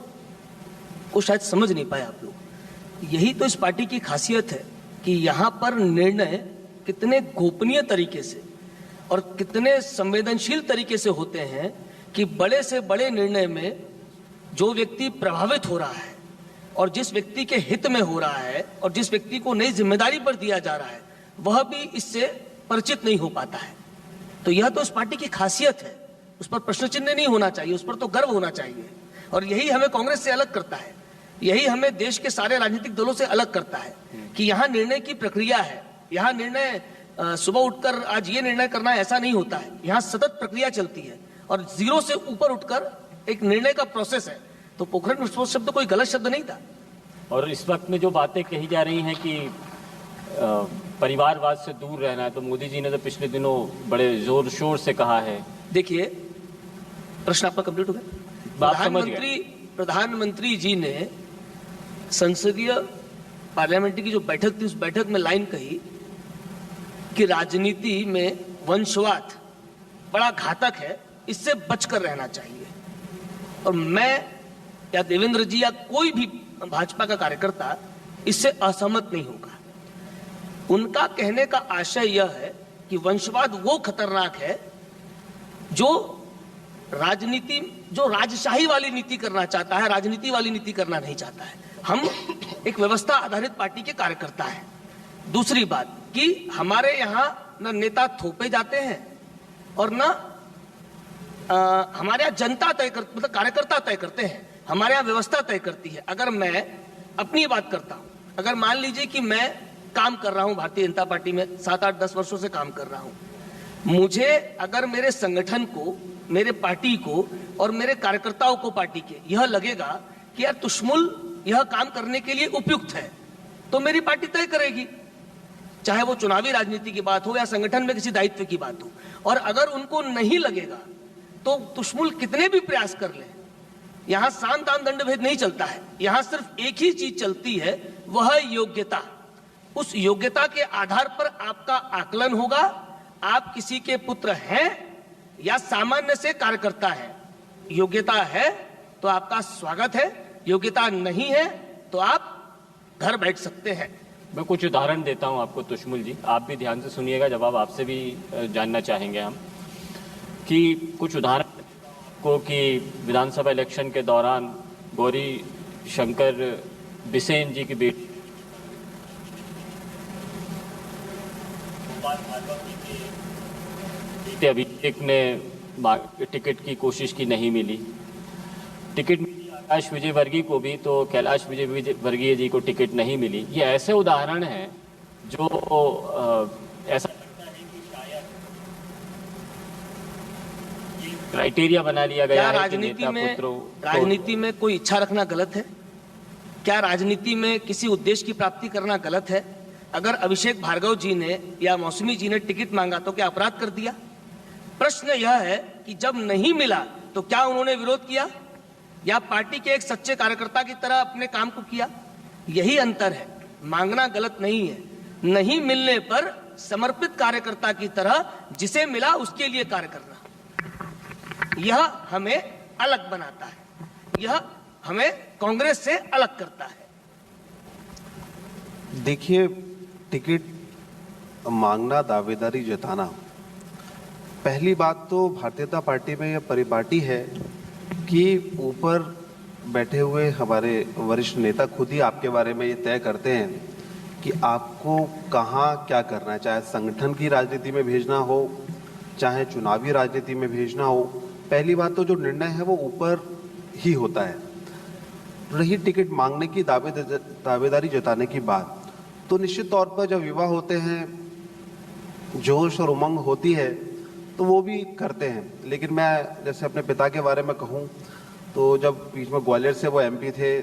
को शायद समझ नहीं पाए आप लोग। यही तो इस पार्टी की खासियत है कि यहाँ पर निर्णय कितने गोपनीय तरीके से और कितने संवेदनशील तरीके से होते हैं कि बड़े से बड़े निर्णय में जो व्यक्ति प्रभावित हो रहा है और जिस व्यक्ति के हित में हो रहा है और जिस व्यक्ति को नई जिम्मेदारी पर दिया जा रहा है वह भी इससे परिचित नहीं हो पाता है। तो यह तो इस पार्टी की खासियत है, उस पर प्रश्न चिन्ह नहीं होना चाहिए, उस पर तो गर्व होना चाहिए। और यही हमें कांग्रेस से अलग करता है, यही हमें देश के सारे राजनीतिक दलों से अलग करता है कि यहाँ निर्णय की प्रक्रिया है। यहाँ निर्णय सुबह उठकर आज ये निर्णय करना ऐसा नहीं होता है, यहाँ सतत प्रक्रिया चलती है और जीरो से ऊपर उठकर एक निर्णय का प्रोसेस है। तो पोखरण विस्फोट शब्द कोई गलत शब्द नहीं था। और इस वक्त में जो बातें कही जा रही हैं कि परिवारवाद से दूर रहना है, तो मोदी जी ने तो पिछले दिनों बड़े जोर शोर से कहा है। देखिए, प्रश्न आपका कंप्लीट हो गया। प्रधानमंत्री जी ने संसदीय पार्लियामेंट की जो बैठक थी उस बैठक में लाइन कही कि राजनीति में वंशवाद बड़ा घातक है, इससे बचकर रहना चाहिए। और मैं या देवेंद्र जी या कोई भी भाजपा का कार्यकर्ता इससे असहमत नहीं होगा। उनका कहने का आशय यह है कि वंशवाद वो खतरनाक है जो राजनीति, जो राजशाही वाली नीति करना चाहता है, राजनीति वाली नीति करना नहीं चाहता है। हम एक व्यवस्था आधारित पार्टी के कार्यकर्ता हैं। दूसरी बात कि हमारे यहाँ न नेता थोपे जाते हैं और न हमारे यहाँ जनता मतलब कार्यकर्ता तय करते हैं, हमारे यहाँ व्यवस्था तय करती है। अगर मैं अपनी बात करता हूँ, अगर मान लीजिए कि मैं काम कर रहा हूँ भारतीय जनता पार्टी में 7-8-10 वर्षों से काम कर रहा हूँ, मुझे अगर मेरे संगठन को, मेरे पार्टी को और मेरे कार्यकर्ताओं को पार्टी के यह लगेगा कि यार तुष्मुल यह काम करने के लिए उपयुक्त है, तो मेरी पार्टी तय करेगी, चाहे वो चुनावी राजनीति की बात हो या संगठन में किसी दायित्व की बात हो। और अगर उनको नहीं लगेगा तो तुष्मुल कितने भी प्रयास कर ले, यहाँ साम दाम दंड भेद नहीं चलता है। यहाँ सिर्फ एक ही चीज चलती है, वह है योग्यता। उस योग्यता के आधार पर आपका आकलन होगा, आप किसी के पुत्र हैं या सामान्य से कार्यकर्ता है। योग्यता है तो आपका स्वागत है, योग्यता नहीं है तो आप घर बैठ सकते हैं। मैं कुछ उदाहरण देता हूं आपको तुष्मुल जी, आप भी ध्यान से सुनिएगा, जवाब आपसे भी जानना चाहेंगे हम कि कुछ उदाहरण को कि विधानसभा इलेक्शन के दौरान गौरी शंकर बिसेन जी की बेटी अभिषेक ने टिकट की कोशिश की, नहीं मिली। टिकट मिली कैलाश विजयवर्गीय को भी, तो कैलाश विजयवर्गीय जी को टिकट नहीं मिली। ये ऐसे उदाहरण हैं जो ऐसा लगता है कि शायद क्राइटेरिया बना लिया गया है कि नेता पुत्रों। राजनीति में कोई इच्छा रखना गलत है क्या? राजनीति में किसी उद्देश्य की प्राप्ति करना गलत है? अगर अभिषेक भार्गव जी ने या मौसमी जी ने टिकट मांगा तो क्या अपराध कर दिया? प्रश्न यह है कि जब नहीं मिला तो क्या उन्होंने विरोध किया या पार्टी के एक सच्चे कार्यकर्ता की तरह अपने काम को किया? यही अंतर है। मांगना गलत नहीं है, नहीं मिलने पर समर्पित कार्यकर्ता की तरह जिसे मिला उसके लिए कार्य करना, यह हमें अलग बनाता है, यह हमें कांग्रेस से अलग करता है। देखिए, टिकट मांगना, दावेदारी जताना, पहली बात तो भारतीय जनता पार्टी में यह परिपाटी है कि ऊपर बैठे हुए हमारे वरिष्ठ नेता खुद ही आपके बारे में ये तय करते हैं कि आपको कहाँ क्या करना है, चाहे संगठन की राजनीति में भेजना हो, चाहे चुनावी राजनीति में भेजना हो। पहली बात तो जो निर्णय है वो ऊपर ही होता है। रही टिकट मांगने की, दावेदारी जताने की बात, तो निश्चित तौर पर जब विवाह होते हैं, जोश और उमंग होती है तो वो भी करते हैं। लेकिन मैं जैसे अपने पिता के बारे में कहूँ तो जब बीच में ग्वालियर से वो एमपी थे,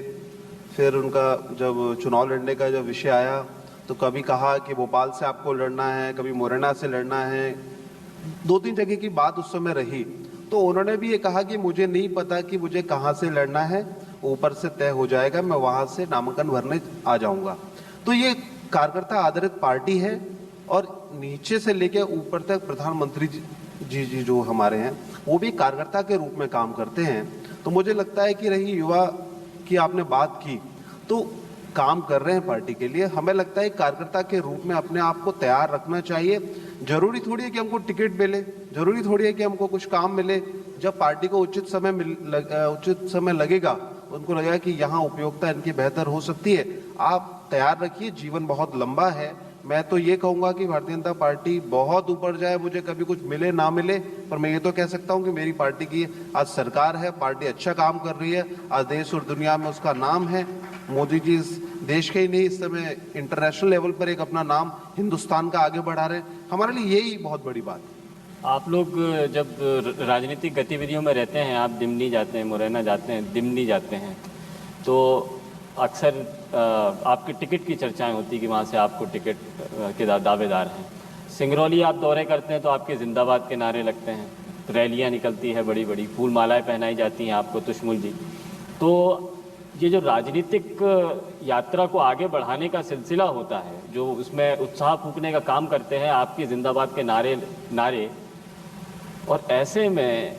फिर उनका जब चुनाव लड़ने का जब विषय आया तो कभी कहा कि भोपाल से आपको लड़ना है, कभी मुरैना से लड़ना है, 2-3 जगह की बात उस समय रही। तो उन्होंने भी ये कहा कि मुझे नहीं पता कि मुझे कहाँ से लड़ना है, ऊपर से तय हो जाएगा, मैं वहाँ से नामांकन भरने आ जाऊँगा। तो ये कार्यकर्ता आधारित पार्टी है और नीचे से लेकर ऊपर तक प्रधानमंत्री जी जो हमारे हैं वो भी कार्यकर्ता के रूप में काम करते हैं। तो मुझे लगता है कि रही युवा की आपने बात की, तो काम कर रहे हैं पार्टी के लिए। हमें लगता है कार्यकर्ता के रूप में अपने आप को तैयार रखना चाहिए। जरूरी थोड़ी है कि हमको टिकट मिले, जरूरी थोड़ी है कि हमको कुछ काम मिले। जब पार्टी को उचित समय लगेगा, उनको लगेगा कि यहाँ उपयोगिता इनकी बेहतर हो सकती है, आप तैयार रखिए। जीवन बहुत लंबा है। मैं तो ये कहूँगा कि भारतीय जनता पार्टी बहुत ऊपर जाए, मुझे कभी कुछ मिले ना मिले, पर मैं ये तो कह सकता हूँ कि मेरी पार्टी की आज सरकार है, पार्टी अच्छा काम कर रही है, आज देश और दुनिया में उसका नाम है। मोदी जी इस देश के ही नहीं, इस समय इंटरनेशनल लेवल पर एक अपना नाम हिंदुस्तान का आगे बढ़ा रहे हैं। हमारे लिए यही बहुत बड़ी बात है। आप लोग जब राजनीतिक गतिविधियों में रहते हैं, आप दिमनी जाते हैं, मुरैना जाते हैं, दिमनी जाते हैं, तो अक्सर आपके टिकट की चर्चाएं होती कि वहाँ से आपको टिकट के दावेदार हैं। सिंगरौली आप दौरे करते हैं तो आपके जिंदाबाद के नारे लगते हैं, रैलियाँ निकलती है बड़ी बड़ी, फूल मालाएँ पहनाई जाती हैं आपको, तुष्मुल जी। तो ये जो राजनीतिक यात्रा को आगे बढ़ाने का सिलसिला होता है, जो उसमें उत्साह फूंकने का काम करते हैं आपके जिंदाबाद के नारे, और ऐसे में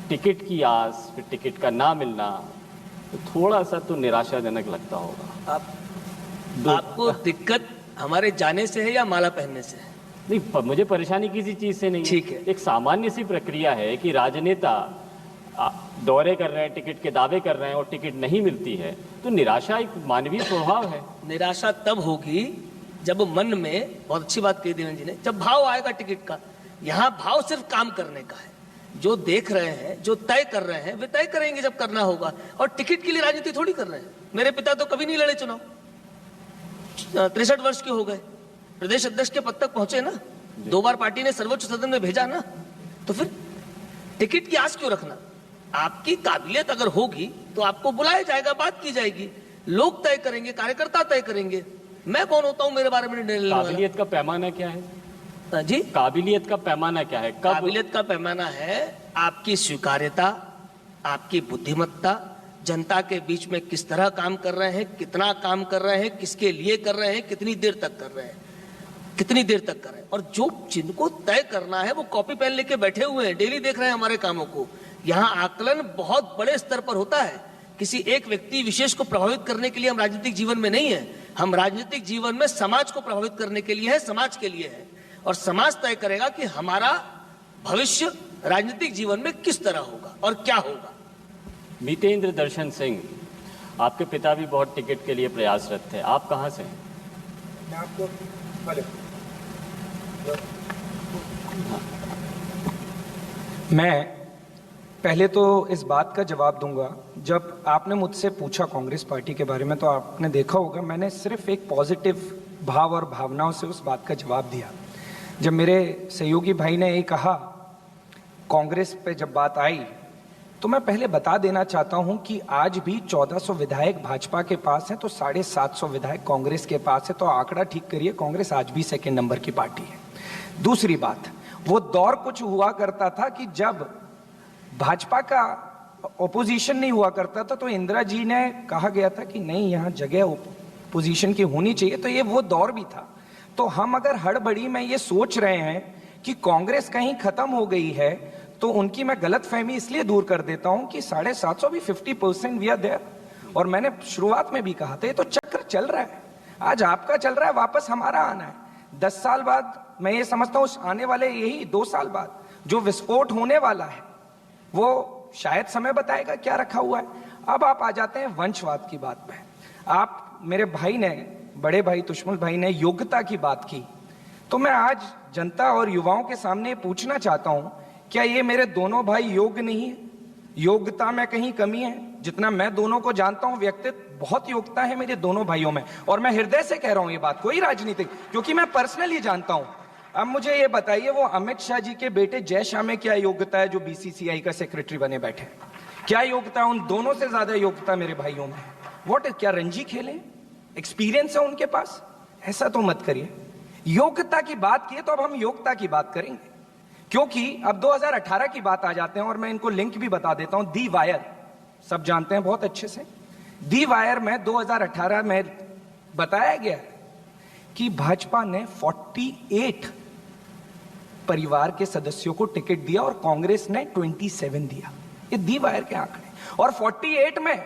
टिकट की आस, फिर टिकट का ना मिलना, तो थोड़ा सा तो निराशाजनक लगता होगा। आपको दिक्कत हमारे जाने से है या माला पहनने से है? नहीं, मुझे परेशानी किसी चीज़ से नहीं है। ठीक है। एक सामान्य सी प्रक्रिया है कि राजनेता दौरे कर रहे हैं, टिकट के दावे कर रहे हैं और टिकट नहीं मिलती है, तो निराशा एक मानवीय स्वभाव है। निराशा तब होगी जब मन में, बहुत अच्छी बात कही देवेंद्र जी ने, जब भाव आएगा टिकट का। यहाँ भाव सिर्फ काम करने का है। जो देख रहे हैं, जो तय कर रहे हैं, वे तय करेंगे जब करना होगा। और टिकट के लिए राजनीति थोड़ी कर रहे हैं। मेरे पिता तो कभी नहीं लड़े चुनाव, 63 वर्ष के हो गए, प्रदेश अध्यक्ष के पद तक पहुंचे ना, 2 बार पार्टी ने सर्वोच्च सदन में भेजा ना, तो फिर टिकट की आस क्यों रखना? आपकी काबिलियत अगर होगी तो आपको बुलाया जाएगा, बात की जाएगी, लोग तय करेंगे, कार्यकर्ता तय करेंगे। मैं कौन होता हूं मेरे बारे में निर्णय लेने वाला? काबिलियत का पैमाना क्या है जी? काबिलियत का पैमाना क्या है? काबिलियत का पैमाना है आपकी स्वीकार्यता, आपकी बुद्धिमत्ता, जनता के बीच में किस तरह काम कर रहे हैं, कितना काम कर रहे हैं, किसके लिए कर रहे हैं, कितनी देर तक कर रहे हैं, कितनी देर तक कर रहे हैं। और जो जिनको तय करना है वो कॉपी पेन लेके बैठे हुए हैं, डेली देख रहे हैं हमारे कामों को। यहाँ आकलन बहुत बड़े स्तर पर होता है। किसी एक व्यक्ति विशेष को प्रभावित करने के लिए हम राजनीतिक जीवन में नहीं है। हम राजनीतिक जीवन में समाज को प्रभावित करने के लिए है, समाज के लिए है। और समाज तय करेगा कि हमारा भविष्य राजनीतिक जीवन में किस तरह होगा और क्या होगा। मितेंद्र दर्शन सिंह, आपके पिता भी बहुत टिकट के लिए प्रयासरत थे, आप कहाँ से हैं? मैं आपको मैं पहले तो इस बात का जवाब दूंगा, जब आपने मुझसे पूछा कांग्रेस पार्टी के बारे में तो आपने देखा होगा मैंने सिर्फ एक पॉजिटिव भाव और भावनाओं से उस बात का जवाब दिया। जब मेरे सहयोगी भाई ने ये कहा कांग्रेस पे जब बात आई, तो मैं पहले बता देना चाहता हूं कि आज भी 1400 विधायक भाजपा के पास हैं तो 750 विधायक कांग्रेस के पास है। तो आंकड़ा ठीक करिए, कांग्रेस आज भी सेकंड नंबर की पार्टी है। दूसरी बात, वो दौर कुछ हुआ करता था कि जब भाजपा का ओपोजिशन नहीं हुआ करता था तो इंदिरा जी ने कहा गया था कि नहीं, यहाँ जगह ओपोजिशन की होनी चाहिए। तो ये वो दौर भी था। तो हम अगर हड़बड़ी में ये सोच रहे हैं कि कांग्रेस कहीं खत्म हो गई है, तो उनकी मैं गलत फहमी इसलिए दूर कर देता हूं कि 750 भी 50% वी आर देयर। और मैंने शुरुआत में भी कहा था, ये तो चक्र चल रहा है। आज आपका चल रहा है, वापस हमारा आना है। 10 साल बाद मैं ये समझता हूं आने वाले यही 2 साल बाद जो विस्फोट होने वाला है वो शायद समय बताएगा क्या रखा हुआ है। अब आप आ जाते हैं वंशवाद की बात पे। आप मेरे भाई ने, बड़े भाई तुष्मुल भाई ने योग्यता की बात की, तो मैं आज जनता और युवाओं के सामने पूछना चाहता हूं, क्या ये मेरे दोनों भाई योग्य नहीं है? योग्यता में कहीं कमी है? जितना मैं दोनों को जानता हूं व्यक्तित्व, बहुत योग्यता है मेरे दोनों भाइयों में, और मैं हृदय से कह रहा हूं ये बात, कोई राजनीतिक, क्योंकि मैं पर्सनली जानता हूं। अब मुझे ये बताइए, वो अमित शाह जी के बेटे जय शाह में क्या योग्यता है जो बीसीसीआई का सेक्रेटरी बने बैठे? क्या योग्यता? उन दोनों से ज्यादा योग्यता मेरे भाइयों में। व्हाट, क्या रणजी खेले? एक्सपीरियंस है उनके पास? ऐसा तो मत करिए। योग्यता की बात की तो अब हम योग्यता की बात करेंगे, क्योंकि अब 2018 की बात आ जाते हैं, और मैं इनको लिंक भी बता देता हूं। दी वायर सब जानते हैं बहुत अच्छे से। दी वायर में 2018 में बताया गया कि भाजपा ने 48 परिवार के सदस्यों को टिकट दिया और कांग्रेस ने 27 दिया। ये दी वायर के आंकड़े। और 48 में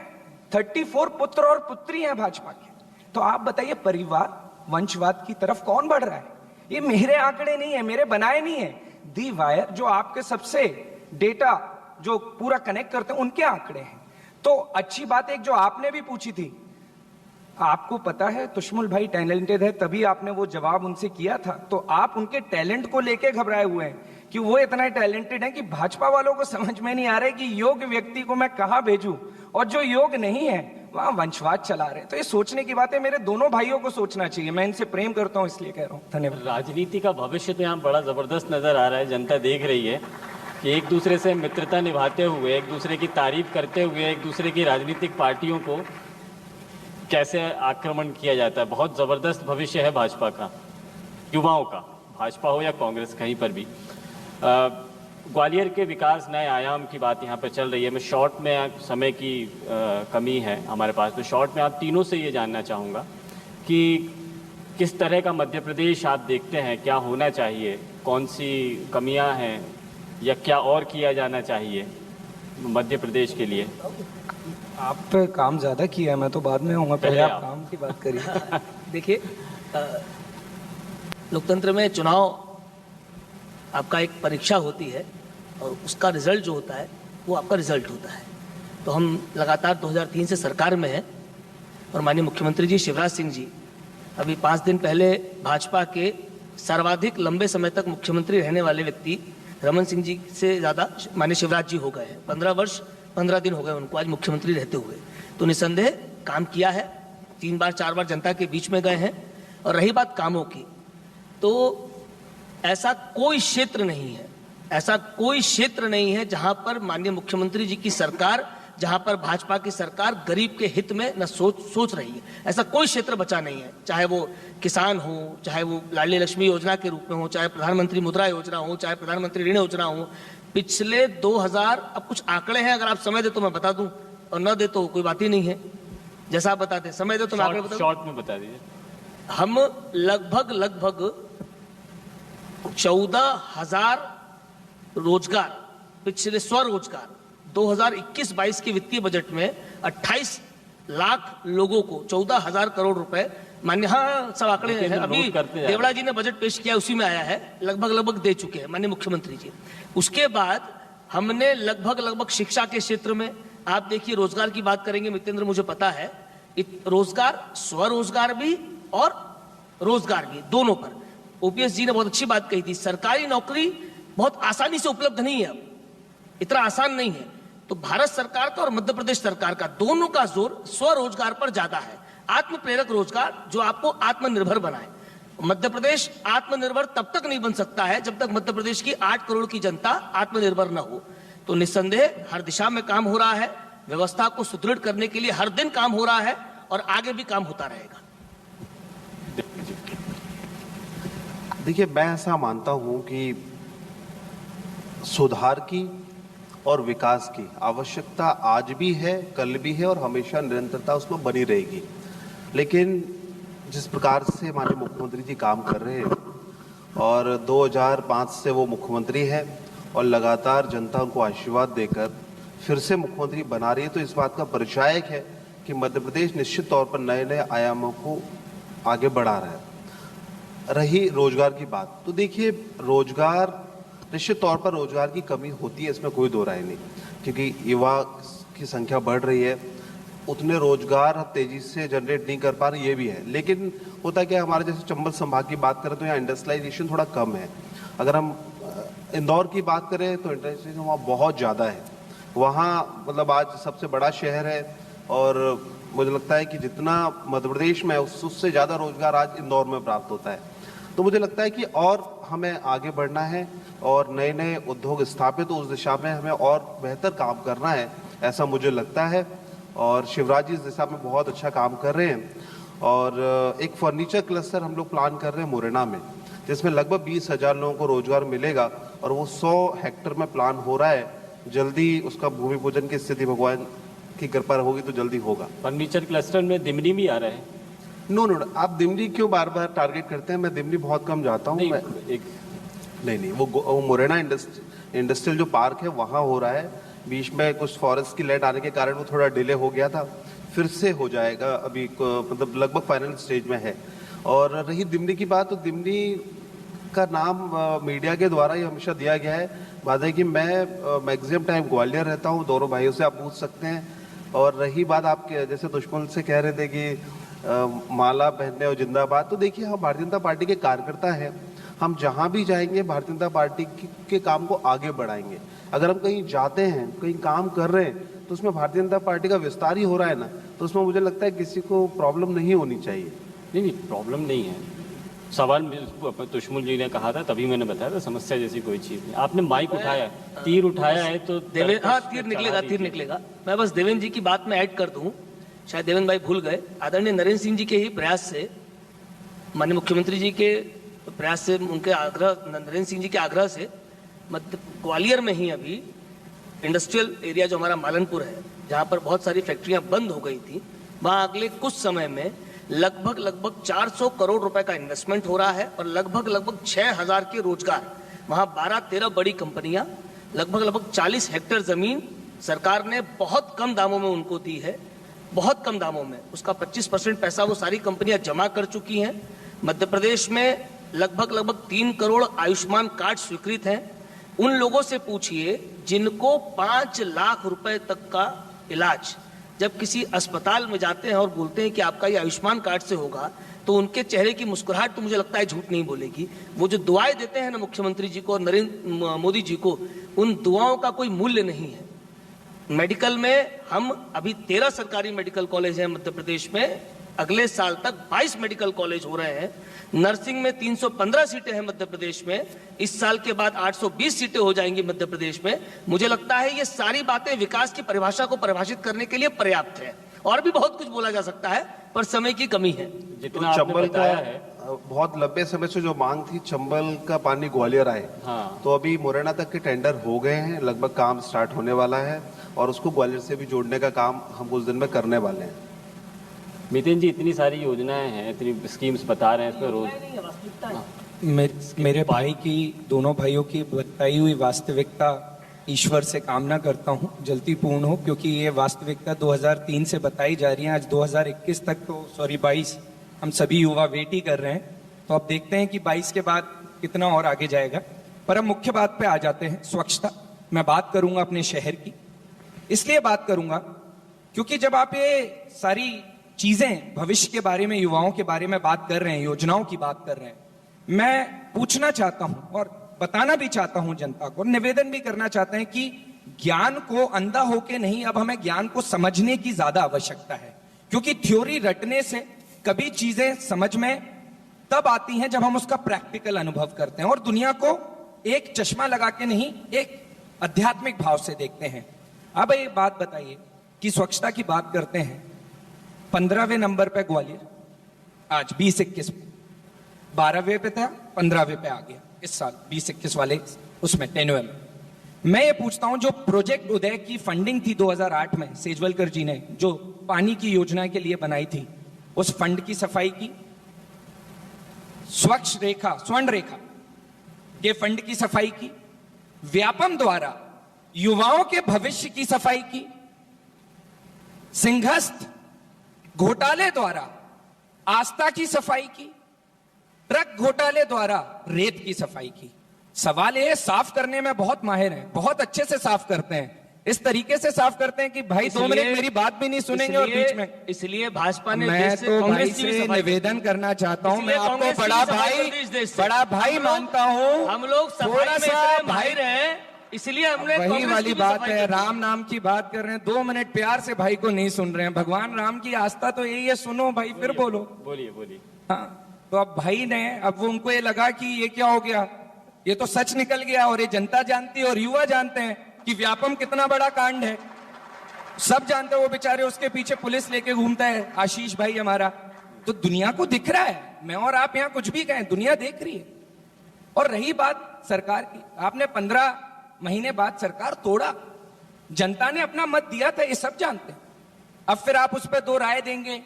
34 पुत्र और पुत्री हैं भाजपा के। तो आप बताइए, परिवार वंशवाद की तरफ कौन बढ़ रहा है? ये मेरे आंकड़े नहीं है, मेरे बनाए नहीं है। दी वायर जो आपके सबसे डेटा जो पूरा कनेक्ट करते हैं, उनके आंकड़े हैं। तो अच्छी बात एक जो आपने भी पूछी थी, आपको पता है तुष्मुल भाई टैलेंटेड है, तभी आपने वो जवाब उनसे किया था। तो आप उनके टैलेंट को लेके घबराए हुए हैं कि वो इतना टैलेंटेड है कि भाजपा वालों को समझ में नहीं आ रहा है कि योग्य व्यक्ति को मैं कहां भेजूं, और जो योग्य नहीं है वहां वंशवाद चला रहे हैं। तो ये सोचने की बात है, मेरे दोनों भाइयों को सोचना चाहिए। मैं इनसे प्रेम करता हूं इसलिए कह रहा हूं। धन्यवाद। राजनीति का भविष्य तो यहाँ बड़ा ज़बरदस्त नज़र आ रहा है। जनता देख रही है कि एक दूसरे से मित्रता निभाते हुए, एक दूसरे की तारीफ करते हुए, एक दूसरे की राजनीतिक पार्टियों को कैसे आक्रमण किया जाता है। बहुत ज़बरदस्त भविष्य है भाजपा का, युवाओं का, भाजपा हो या कांग्रेस, कहीं पर भी। ग्वालियर के विकास नए आयाम की बात यहाँ पर चल रही है। मैं शॉर्ट में, समय की कमी है हमारे पास, तो शॉर्ट में आप तीनों से ये जानना चाहूँगा कि किस तरह का मध्य प्रदेश आप देखते हैं, क्या होना चाहिए, कौन सी कमियाँ हैं, या क्या और किया जाना चाहिए मध्य प्रदेश के लिए? आप पे काम ज्यादा किया है, मैं तो बाद में आऊंगा, पहले आप काम की बात करिए। देखिए, लोकतंत्र में चुनाव आपका एक परीक्षा होती है, और उसका रिजल्ट जो होता है वो आपका रिजल्ट होता है। तो हम लगातार 2003 से सरकार में हैं, और माननीय मुख्यमंत्री जी शिवराज सिंह जी अभी 5 दिन पहले भाजपा के सर्वाधिक लंबे समय तक मुख्यमंत्री रहने वाले व्यक्ति रमन सिंह जी से ज़्यादा माननीय शिवराज जी हो गए हैं। 15 वर्ष 15 दिन हो गए उनको आज मुख्यमंत्री रहते हुए। तो निस्संदेह काम किया है, 3 बार 4 बार जनता के बीच में गए हैं। और रही बात कामों की, तो ऐसा कोई क्षेत्र नहीं है, ऐसा कोई क्षेत्र नहीं है जहां पर माननीय मुख्यमंत्री जी की सरकार, जहां पर भाजपा की सरकार गरीब के हित में न सोच रही है। ऐसा कोई क्षेत्र बचा नहीं है, चाहे वो किसान हो, चाहे वो लाडली लक्ष्मी योजना के रूप में हो, चाहे प्रधानमंत्री मुद्रा योजना हो, चाहे प्रधानमंत्री ऋण योजना हो। पिछले 2000, अब कुछ आंकड़े हैं, अगर आप समय दे तो मैं बता दूं, और न दे तो कोई बात ही नहीं है। जैसा आप बताते, समय दे तो मैं आंकड़े बता दूं। शॉर्ट में बता दीजिए। हम लगभग 14,000 रोजगार, पिछले स्वरोजगार 2021-22 के वित्तीय बजट में 28 लाख लोगों को 14,000 करोड़ रुपए मान्य, हाँ सब आंकड़े हैं, अभी देवड़ा जी ने बजट पेश किया उसी में आया है, लगभग दे चुके हैं माननीय मुख्यमंत्री जी। उसके बाद हमने लगभग शिक्षा के क्षेत्र में, आप देखिए रोजगार की बात करेंगे मितेंद्र, मुझे पता है रोजगार, स्वरोजगार भी और रोजगार भी, दोनों पर ओपीएस जी ने बहुत अच्छी बात कही थी। सरकारी नौकरी बहुत आसानी से उपलब्ध नहीं है, अब इतना आसान नहीं है। तो भारत सरकार का और मध्य प्रदेश सरकार का दोनों का जोर स्वरोजगार पर ज्यादा है, आत्म प्रेरक रोजगार जो आपको आत्मनिर्भर बनाए। मध्य प्रदेश आत्मनिर्भर तब तक नहीं बन सकता है जब तक मध्य प्रदेश की 8 करोड़ की जनता आत्मनिर्भर न हो। तो निस्संदेह हर दिशा में काम हो रहा है, व्यवस्था को सुदृढ़ करने के लिए हर दिन काम हो रहा है, और आगे भी काम होता रहेगा। देखिए, मैं ऐसा मानता हूं कि सुधार की और विकास की आवश्यकता आज भी है, कल भी है, और हमेशा निरंतरता उसमें बनी रहेगी। लेकिन जिस प्रकार से माननीय मुख्यमंत्री जी काम कर रहे हैं, और 2005 से वो मुख्यमंत्री हैं, और लगातार जनता उनको आशीर्वाद देकर फिर से मुख्यमंत्री बना रही है, तो इस बात का परिचायक है कि मध्य प्रदेश निश्चित तौर पर नए नए आयामों को आगे बढ़ा रहा है। रही रोजगार की बात, तो देखिए रोजगार, निश्चित तौर पर रोजगार की कमी होती है, इसमें कोई दो राय नहीं, क्योंकि युवा की संख्या बढ़ रही है, उतने रोजगार तेजी से जनरेट नहीं कर पा रहे, ये भी है। लेकिन होता क्या, हमारे जैसे चंबल संभाग की बात करें तो यहाँ इंडस्ट्रियलाइजेशन थोड़ा कम है। अगर हम इंदौर की बात करें तो इंडस्ट्रियलाइजेशन वहाँ बहुत ज़्यादा है। वहाँ मतलब आज सबसे बड़ा शहर है, और मुझे लगता है कि जितना मध्य प्रदेश में है उससे ज़्यादा रोजगार आज इंदौर में प्राप्त होता है। तो मुझे लगता है कि और हमें आगे बढ़ना है और नए नए उद्योग स्थापित उस दिशा में हमें और बेहतर काम करना है, ऐसा मुझे लगता है। और शिवराज जी इस दिशा में बहुत अच्छा काम कर रहे हैं। और एक फर्नीचर क्लस्टर हम लोग प्लान कर रहे हैं मुरैना में, जिसमें लगभग 20,000 लोगों को रोजगार मिलेगा और वो 100 हेक्टेयर में प्लान हो रहा है। जल्दी उसका भूमि पूजन की स्थिति भगवान की कृपा होगी तो जल्दी होगा। फर्नीचर क्लस्टर में दिमनी भी आ रहा है। नो, आप दिमनी क्यों बार बार टारगेट करते हैं? मैं दिमनी बहुत कम जाता हूँ। नहीं, वो मुरैना इंडस्ट्रियल जो पार्क है वहाँ हो रहा है। बीच में कुछ फॉरेस्ट की लैंड आने के कारण वो थोड़ा डिले हो गया था, फिर से हो जाएगा। अभी मतलब लगभग फाइनल स्टेज में है। और रही दिमनी की बात, तो दिमनी का नाम मीडिया के द्वारा ही हमेशा दिया गया है। बात है कि मैं मैक्सिमम टाइम ग्वालियर रहता हूँ, दोनों भाइयों से आप पूछ सकते हैं। और रही बात आपके जैसे दुश्मन से कह रहे थे कि माला पहनने और जिंदाबाद, तो देखिए हम भारतीय जनता पार्टी के कार्यकर्ता हैं। हम जहाँ भी जाएंगे भारतीय जनता पार्टी के काम को आगे बढ़ाएंगे। अगर हम कहीं जाते हैं, कहीं काम कर रहे हैं, तो उसमें भारतीय जनता पार्टी का विस्तार ही हो रहा है ना, तो उसमें मुझे लगता है किसी को प्रॉब्लम नहीं होनी चाहिए। नहीं, प्रॉब्लम नहीं है। सवाल दुश्मन जी ने कहा था, तभी मैंने बताया था, समस्या जैसी कोई चीज़ नहीं। आपने माइक उठाया, तीर उठाया है तो तीर निकलेगा। मैं बस देवेंद्र जी की बात में ऐड कर दूं, शायद देवेंद्र भाई भूल गए, आदरणीय नरेंद्र सिंह जी के ही प्रयास से, माननीय मुख्यमंत्री जी के प्रयास से, उनके आग्रह, नरेंद्र सिंह जी के आग्रह से, ग्वालियर में ही अभी इंडस्ट्रियल एरिया जो हमारा मालनपुर है, जहाँ पर बहुत सारी फैक्ट्रियाँ बंद हो गई थी, वहाँ अगले कुछ समय में लगभग 400 करोड़ रुपए का इन्वेस्टमेंट हो रहा है और लगभग 6,000 के रोजगार। वहाँ 12-13 बड़ी कंपनियां, लगभग 40 हेक्टेयर जमीन सरकार ने बहुत कम दामों में उनको दी है, बहुत कम दामों में। उसका 25% पैसा वो सारी कंपनियां जमा कर चुकी हैं। मध्य प्रदेश में लगभग 3 करोड़ आयुष्मान कार्ड स्वीकृत हैं। उन लोगों से पूछिए जिनको 5 लाख रुपए तक का इलाज जब किसी अस्पताल में जाते हैं और बोलते हैं कि आपका ये आयुष्मान कार्ड से होगा, तो उनके चेहरे की मुस्कुराहट तो मुझे लगता है झूठ नहीं बोलेगी। वो जो दुआएं देते हैं ना मुख्यमंत्री जी को और नरेंद्र मोदी जी को, उन दुआओं का कोई मूल्य नहीं है। मेडिकल में हम अभी 13 सरकारी मेडिकल कॉलेज हैं मध्य प्रदेश में, अगले साल तक 22 मेडिकल कॉलेज हो रहे हैं। नर्सिंग में 315 सीटें हैं मध्य प्रदेश में, इस साल के बाद 820 सीटें हो जाएंगी मध्य प्रदेश में। मुझे लगता है ये सारी बातें विकास की परिभाषा को परिभाषित करने के लिए पर्याप्त है। और भी बहुत कुछ बोला जा सकता है, पर समय की कमी है। जितना तो आपने चंबल बताया का है, बहुत लंबे समय से जो मांग थी, चंबल का पानी ग्वालियर आए, हाँ। तो अभी मुरैना तक के टेंडर हो गए हैं, लगभग काम स्टार्ट होने वाला है और उसको ग्वालियर से भी जोड़ने का काम हम कुछ दिन में करने वाले हैं। नितिन जी, इतनी सारी योजनाएं हैं, इतनी स्कीम्स बता रहे हैं, इसमें रोज मेरे भाई की, दोनों भाइयों की बताई हुई वास्तविकता ईश्वर से कामना करता हूँ जल्दी पूर्ण हो, क्योंकि ये वास्तविकता 2003 से बताई जा रही है। आज 2021 तक, तो सॉरी 22, हम सभी युवा वेट ही कर रहे हैं। तो अब देखते हैं कि 22 के बाद कितना और आगे जाएगा। पर अब मुख्य बात पे आ जाते हैं, स्वच्छता। मैं बात करूंगा अपने शहर की, इसलिए बात करूंगा क्योंकि जब आप ये सारी चीजें भविष्य के बारे में, युवाओं के बारे में बात कर रहे हैं, योजनाओं की बात कर रहे हैं, मैं पूछना चाहता हूं और बताना भी चाहता हूं जनता को, निवेदन भी करना चाहते हैं कि ज्ञान को अंधा होके नहीं, अब हमें ज्ञान को समझने की ज्यादा आवश्यकता है। क्योंकि थ्योरी रटने से कभी चीजें समझ में तब आती हैं जब हम उसका प्रैक्टिकल अनुभव करते हैं और दुनिया को एक चश्मा लगा के नहीं, एक आध्यात्मिक भाव से देखते हैं। अब एक बात बताइए कि स्वच्छता की बात करते हैं, 15वें नंबर पे ग्वालियर, आज 20-21 में, 12वें पे था, 15वें पे आ गया इस साल 20-21 वाले उसमें टेनुअल में। मैं ये पूछता हूं, जो प्रोजेक्ट उदय की फंडिंग थी 2008 में सेजवलकर जी ने जो पानी की योजना के लिए बनाई थी, उस फंड की सफाई की, स्वच्छ रेखा, स्वर्ण रेखा के फंड की सफाई की, व्यापम द्वारा युवाओं के भविष्य की सफाई की, सिंहस्थ घोटाले द्वारा आस्था की सफाई की, ट्रक घोटाले द्वारा रेत की सफाई की। सवाल ये, साफ करने में बहुत माहिर हैं, बहुत अच्छे से साफ करते हैं, इस तरीके से साफ करते हैं कि भाई 2 मिनट मेरी बात भी नहीं सुनेंगे और बीच में। इसलिए भाजपा ने, मैं तो भाई से निवेदन करना चाहता हूं, मैं आपको बड़ा भाई मानता हूं, हम लोग सफाई में इतने माहिर हैं इसलिए हमने वही कांग्रेस वाली की भी बात सफाई है, कर दी। राम नाम की बात कर रहे हैं, 2 मिनट प्यार से भाई को नहीं सुन रहे हैं। भगवान राम की आस्था तो यही है, सुनो भाई फिर बोलो। बोलिए बोलिए। हाँ, तो अब भाई ने, अब वो उनको ये लगा कि ये क्या हो गया, ये तो सच निकल गया, और ये जनता जानती है और युवा जानते हैं कि व्यापम कितना बड़ा कांड है। सब जानते हैं, वो बेचारे उसके पीछे पुलिस लेके घूमता है आशीष भाई हमारा। तो दुनिया को दिख रहा है, मैं और आप यहाँ कुछ भी कहें, दुनिया देख रही है। और रही बात सरकार की, आपने 15 महीने बाद सरकार तोड़ा, जनता ने अपना मत दिया था, ये सब जानते हैं। अब फिर आप उस पर 2 राय देंगे,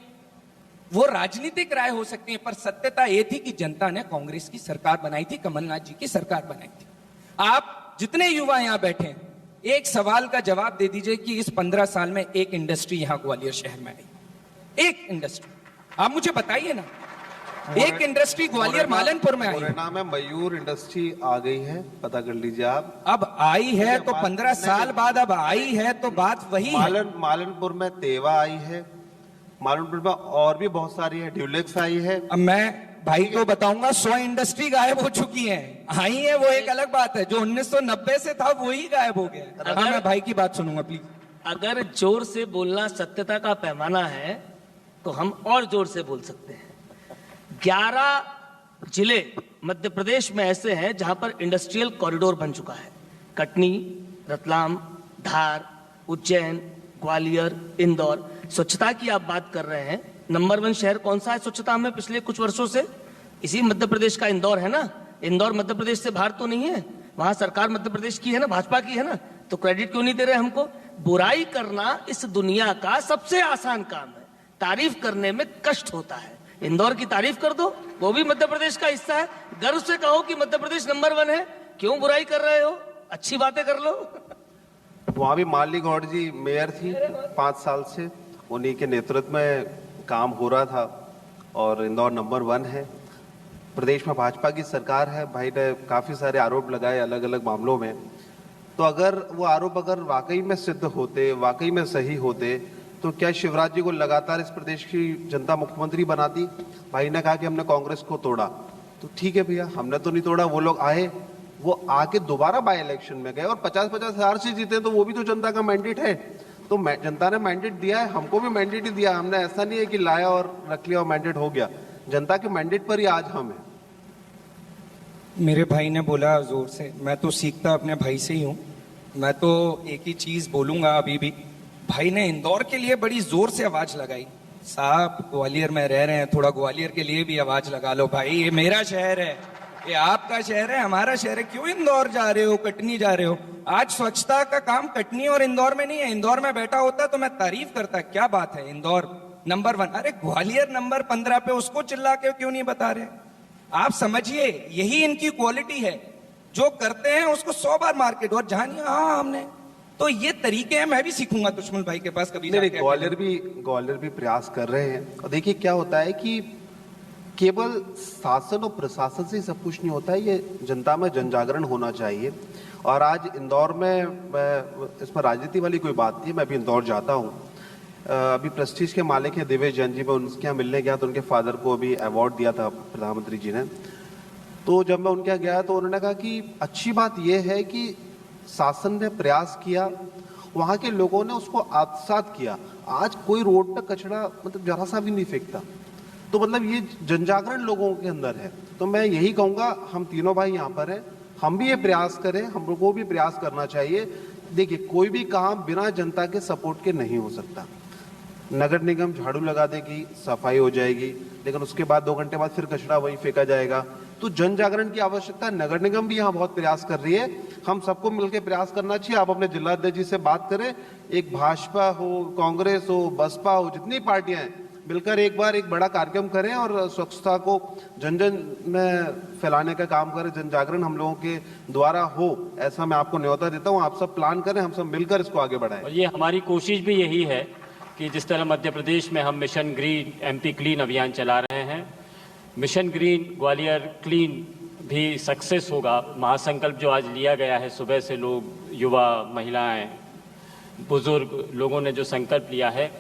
वो राजनीतिक राय हो सकती है, पर सत्यता ये थी कि जनता ने कांग्रेस की सरकार बनाई थी, कमलनाथ जी की सरकार बनाई थी। आप जितने युवा यहां बैठे हैं, एक सवाल का जवाब दे दीजिए कि इस 15 साल में एक इंडस्ट्री यहां ग्वालियर शहर में आई, एक इंडस्ट्री, आप मुझे बताइए ना। एक इंडस्ट्री ग्वालियर मालनपुर में आई है। मुरैना में मयूर इंडस्ट्री आ गई है, पता कर लीजिए आप। अब आई है तो 15 साल बाद अब आई है, तो बात वही है। मालनपुर में तेवा आई है, मालनपुर में और भी बहुत सारी है, ड्यूलेक्स आई है। अब मैं भाई को बताऊंगा 100 इंडस्ट्री गायब हो चुकी हैं, आई है वो एक अलग बात है, जो 1990 से था वही गायब हो गया। हाँ, मैं भाई की बात सुनूंगा प्लीज। अगर जोर से बोलना सत्यता का पैमाना है तो हम और जोर से बोल सकते हैं। 11 जिले मध्य प्रदेश में ऐसे हैं जहां पर इंडस्ट्रियल कॉरिडोर बन चुका है। कटनी, रतलाम, धार, उज्जैन, ग्वालियर, इंदौर। स्वच्छता की आप बात कर रहे हैं, नंबर 1 शहर कौन सा है स्वच्छता में पिछले कुछ वर्षों से? इसी मध्य प्रदेश का इंदौर है ना। इंदौर मध्य प्रदेश से बाहर तो नहीं है, वहां सरकार मध्य प्रदेश की है ना, भाजपा की है ना, तो क्रेडिट क्यों नहीं दे रहे हमको? बुराई करना इस दुनिया का सबसे आसान काम है, तारीफ करने में कष्ट होता है। इंदौर की तारीफ कर दो, वो भी मध्य प्रदेश का हिस्सा है, गर्व से कहो कि मध्य प्रदेश नंबर 1 है। क्यों बुराई कर रहे हो? अच्छी बातें कर लो। वहाँ भी माली गौड़ जी मेयर थी 5 साल से, उन्हीं के नेतृत्व में काम हो रहा था और इंदौर नंबर 1 है। प्रदेश में भाजपा की सरकार है, भाई ने काफ़ी सारे आरोप लगाए अलग अलग मामलों में। तो अगर वो आरोप अगर वाकई में सिद्ध होते, वाकई में सही होते, तो क्या शिवराज जी को लगातार इस प्रदेश की जनता मुख्यमंत्री बनाती? भाई ने कहा कि हमने कांग्रेस को तोड़ा, तो ठीक है भैया, हमने तो नहीं तोड़ा। वो लोग आए, वो आके दोबारा बाई इलेक्शन में गए और 50-50 हजार से जीते, तो वो भी तो जनता का मैंडेट है। तो जनता ने मैंडेट दिया है, हमको भी मैंडेट ही दिया। हमने ऐसा नहीं है कि लाया और रख लिया और मैंडेट हो गया। जनता के मैंडेट पर ही आज हम हैं। मेरे भाई ने बोला जोर से, मैं तो सीखता अपने भाई से ही हूँ। मैं तो एक ही चीज बोलूंगा अभी भी, भाई ने इंदौर के लिए बड़ी जोर से आवाज लगाई। साहब ग्वालियर में रह रहे हैं, थोड़ा ग्वालियर के लिए भी आवाज लगा लो भाई, ये मेरा शहर है, ये आपका शहर है, हमारा शहर है, क्यों इंदौर जा रहे हो, कटनी जा रहे हो? आज स्वच्छता का काम कटनी और इंदौर में नहीं है। इंदौर में बैठा होता तो मैं तारीफ करता, क्या बात है, इंदौर नंबर 1। अरे ग्वालियर नंबर 15 पे, उसको चिल्ला के क्यों नहीं बता रहे? आप समझिए, यही इनकी क्वालिटी है, जो करते हैं उसको 100 बार मार्केट, और जहां नहीं हाँ हमने, तो ये तरीके हैं। मैं भी सीखूंगा दुश्मन भाई के पास कभी। नहीं, ग्वालियर भी प्रयास कर रहे हैं। और देखिए क्या होता है कि केवल शासन और प्रशासन से ही सब कुछ नहीं होता है, ये जनता में जन जागरण होना चाहिए। और आज इंदौर में, इसमें राजनीति वाली कोई बात नहीं है, मैं भी इंदौर जाता हूँ। अभी प्रेस्टीज के मालिक हैं देवेश जैन जी, मैं उनके यहाँ मिलने गया तो उनके फादर को अभी अवार्ड दिया था प्रधानमंत्री जी ने। तो जब मैं उनके यहाँ गया तो उन्होंने कहा कि अच्छी बात यह है कि शासन ने प्रयास किया, वहाँ के लोगों ने उसको आत्मसात किया। आज कोई रोड पर कचरा मतलब जरा सा भी नहीं फेंकता, तो मतलब ये जनजागरण लोगों के अंदर है। तो मैं यही कहूँगा, हम तीनों भाई यहाँ पर हैं, हम भी ये प्रयास करें, हम लोगों को भी प्रयास करना चाहिए। देखिए कोई भी काम बिना जनता के सपोर्ट के नहीं हो सकता। नगर निगम झाड़ू लगा देगी, सफाई हो जाएगी, लेकिन उसके बाद 2 घंटे बाद फिर कचरा वहीं फेंका जाएगा। तो जन जागरण की आवश्यकता है। नगर निगम भी यहाँ बहुत प्रयास कर रही है, हम सबको मिलकर प्रयास करना चाहिए। आप अपने जिलाध्यक्ष जी से बात करें, एक भाजपा हो, कांग्रेस हो, बसपा हो, जितनी पार्टियां हैं, मिलकर एक बार एक बड़ा कार्यक्रम करें और स्वच्छता को जन जन में फैलाने का काम करें। जन जागरण हम लोगों के द्वारा हो, ऐसा मैं आपको न्योता देता हूँ। आप सब प्लान करें, हम सब मिलकर इसको आगे बढ़ाएं। और ये हमारी कोशिश भी यही है कि जिस तरह मध्य प्रदेश में हम मिशन ग्रीन MP क्लीन अभियान चला रहे हैं, मिशन ग्रीन ग्वालियर क्लीन भी सक्सेस होगा। महासंकल्प जो आज लिया गया है, सुबह से लोग, युवा, महिलाएं, बुजुर्ग लोगों ने जो संकल्प लिया है,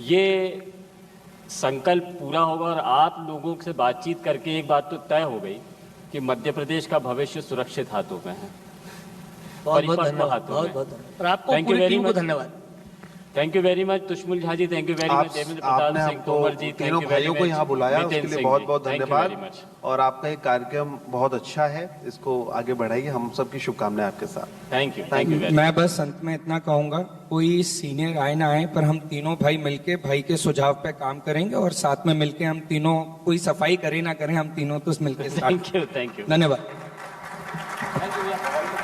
ये संकल्प पूरा होगा। और आप लोगों से बातचीत करके एक बात तो तय हो गई कि मध्य प्रदेश का भविष्य सुरक्षित हाथों में है। बहुत बहुत परिपक्व धन्यवाद, हाथों बहुत में। बहुत धन्यवाद। और आपको Thank you पूरी very टीम को much. धन्यवाद। Thank you very much Tushmul Jha ji, thank you very much Devendra Pratap आपने सिंह हमको तोमर जी, तीनों भाइयों को यहाँ बुलाया उसके लिए बहुत बहुत धन्यवाद। और आपका ये कार्यक्रम बहुत अच्छा है, इसको आगे बढ़ाइए। हम सबकी शुभकामनाएं आपके साथ। थैंक यू वेरी मैं बस अंत में इतना कहूंगा, कोई सीनियर आए ना आए, पर हम तीनों भाई मिलके भाई के सुझाव पे काम करेंगे और साथ में मिलके हम तीनों, कोई सफाई करे ना करें, हम तीनों तो मिलके थैंक यू धन्यवाद। थैंक यू भैया।